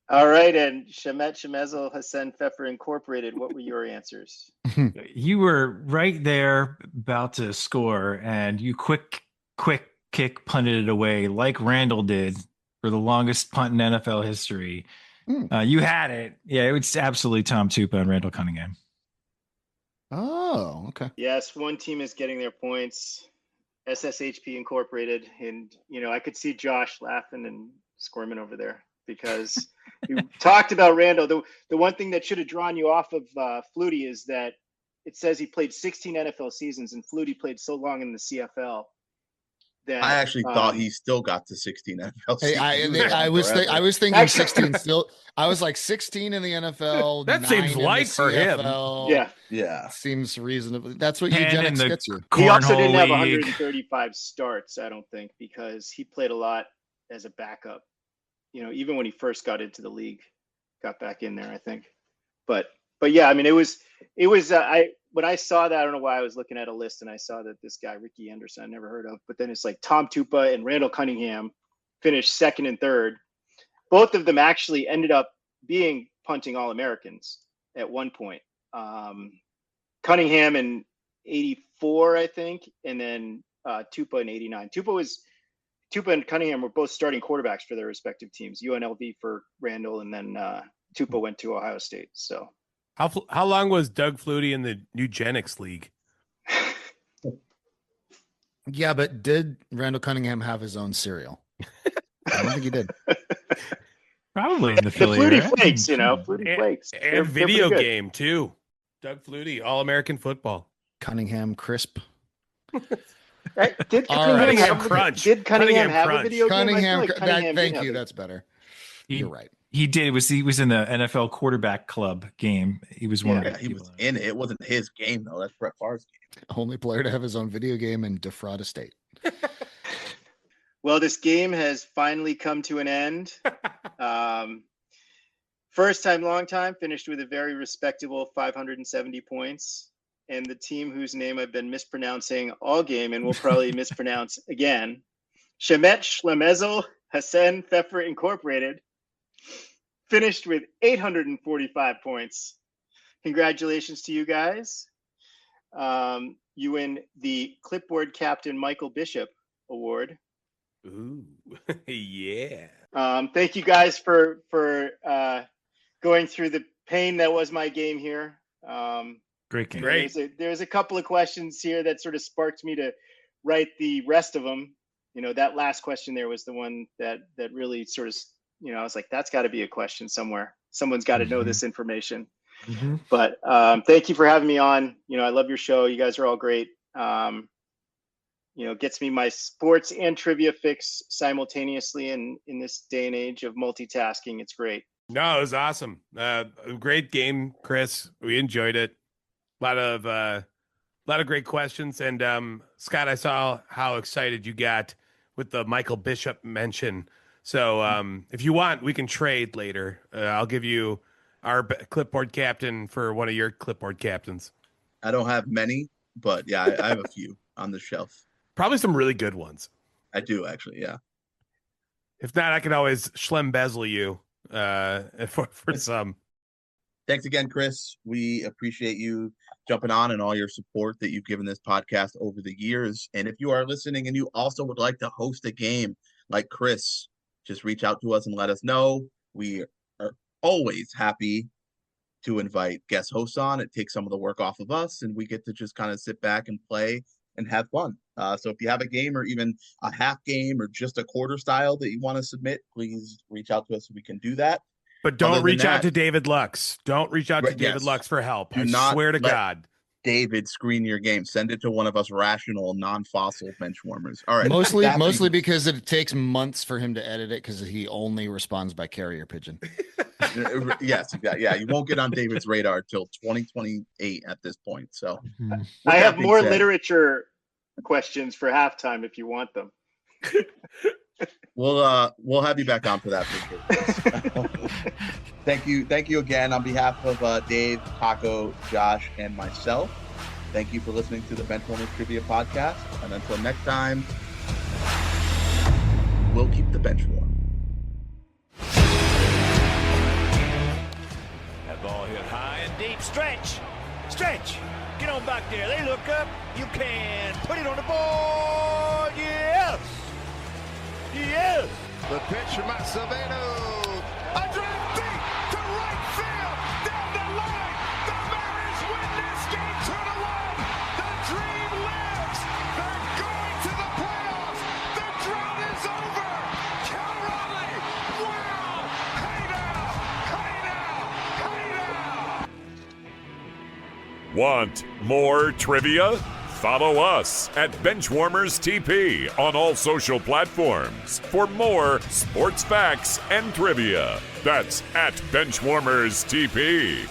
All right, and Shemet Shemezel Hassan Pfeffer Incorporated. What were your answers? You were right there about to score, and you quick kick punted it away like Randall did for the longest punt in NFL history. You had it. Yeah, it was absolutely Tom Tupa and Randall Cunningham. Oh, okay. Yes, one team is getting their points. SSHP Incorporated, and I could see Josh laughing and squirming over there because you talked about Randall. The one thing that should have drawn you off of Flutie is that it says he played 16 NFL seasons, and Flutie played so long in the CFL that I actually thought he still got to 16 NFL Hey, seasons. I was thinking Actually- 16 still. I was like 16 in the NFL. That 9 seems in the light for him. CFL. Yeah. Seems reasonable. That's what 10 in eugenics the gets you. He also didn't have Cornhole League. 135 starts, I don't think, because he played a lot as a backup. Even when he first got into the league, got back in there, I think. But yeah, I mean, it was. When I saw that, I don't know why I was looking at a list and I saw that this guy Ricky Anderson I never heard of, but then it's like Tom Tupa and Randall Cunningham finished second and third. Both of them actually ended up being punting All-Americans at one point. Cunningham in 84, I think, and then Tupa in 89. Tupa and Cunningham were both starting quarterbacks for their respective teams. UNLV for Randall, and then Tupa went to Ohio State. So, how long was Doug Flutie in the Eugenics League? Yeah, but did Randall Cunningham have his own cereal? I don't think he did. Probably in the the Philly Flutie area. Flakes, Flutie Flakes. And video game, too. Doug Flutie, All-American football. Cunningham Crisp. Did All right. Cunningham Crunch. Did Cunningham have Crunch. a video game? I feel Cunningham, like Cunningham did thank have you. it. That's better. You're right. He did. He was in the NFL quarterback club game. He was one of Yeah, the he people was in it. It wasn't his game though. That's Brett Favre's game. Only player to have his own video game and defraud a state. Well, this game has finally come to an end. First time, long time, finished with a very respectable 570 points. And the team whose name I've been mispronouncing all game and will probably mispronounce again, Shemet Shlemezel Hassan Pfeffer Incorporated, finished with 845 points. Congratulations to you guys. You win the Clipboard Captain Michael Bishop Award. Ooh, yeah. Thank you guys for going through the pain that was my game here. great game. Great. There's a couple of questions here that sort of sparked me to write the rest of them. That last question there was the one that really sort of, I was like, that's got to be a question somewhere. Someone's got to know this information. Mm-hmm. But thank you for having me on. I love your show. You guys are all great. Gets me my sports and trivia fix simultaneously in this day and age of multitasking. It's great. No, it was awesome. A great game, Chris. We enjoyed it. A lot of great questions. And Scott, I saw how excited you got with the Michael Bishop mention. So if you want, we can trade later. I'll give you our clipboard captain for one of your clipboard captains. I don't have many, but yeah, I have a few on the shelf. Probably some really good ones. I do actually, yeah. If not, I can always bezel you for some. Thanks again, Chris. We appreciate you jumping on and all your support that you've given this podcast over the years. And if you are listening and you also would like to host a game like Chris, just reach out to us and let us know. We are always happy to invite guest hosts on. It takes some of the work off of us, and we get to just kind of sit back and play and have fun. So if you have a game or even a half game or just a quarter style that you want to submit, please reach out to us so we can do that. But don't reach out to David Lux. Don't reach out to David Lux for help. Do I not swear to let God. David screen your game. Send it to one of us rational, non-fossil bench warmers. All right. Mostly because it takes months for him to edit it because he only responds by carrier pigeon. Yes, exactly. Yeah, you won't get on David's radar till 2028 at this point. So I have more literature questions for halftime if you want them. We'll have you back on for that for sure. Thank you again on behalf of Dave, Taco, Josh, and myself. Thank you for listening to the Benchwarmers Trivia Podcast. And until next time, we'll keep the bench warm. That ball hit high and deep. Stretch. Get on back there. They look up. You can put it on the board. Yes. The pitch from Matt Silvano. A drive deep to right field. Down the line. The Mariners win this game 2-1. The dream lives. They're going to the playoffs. The drought is over. Cal Raleigh. Wow. Hey now. Want more trivia? Follow us at Benchwarmers TP on all social platforms for more sports facts and trivia. That's at Benchwarmers TP.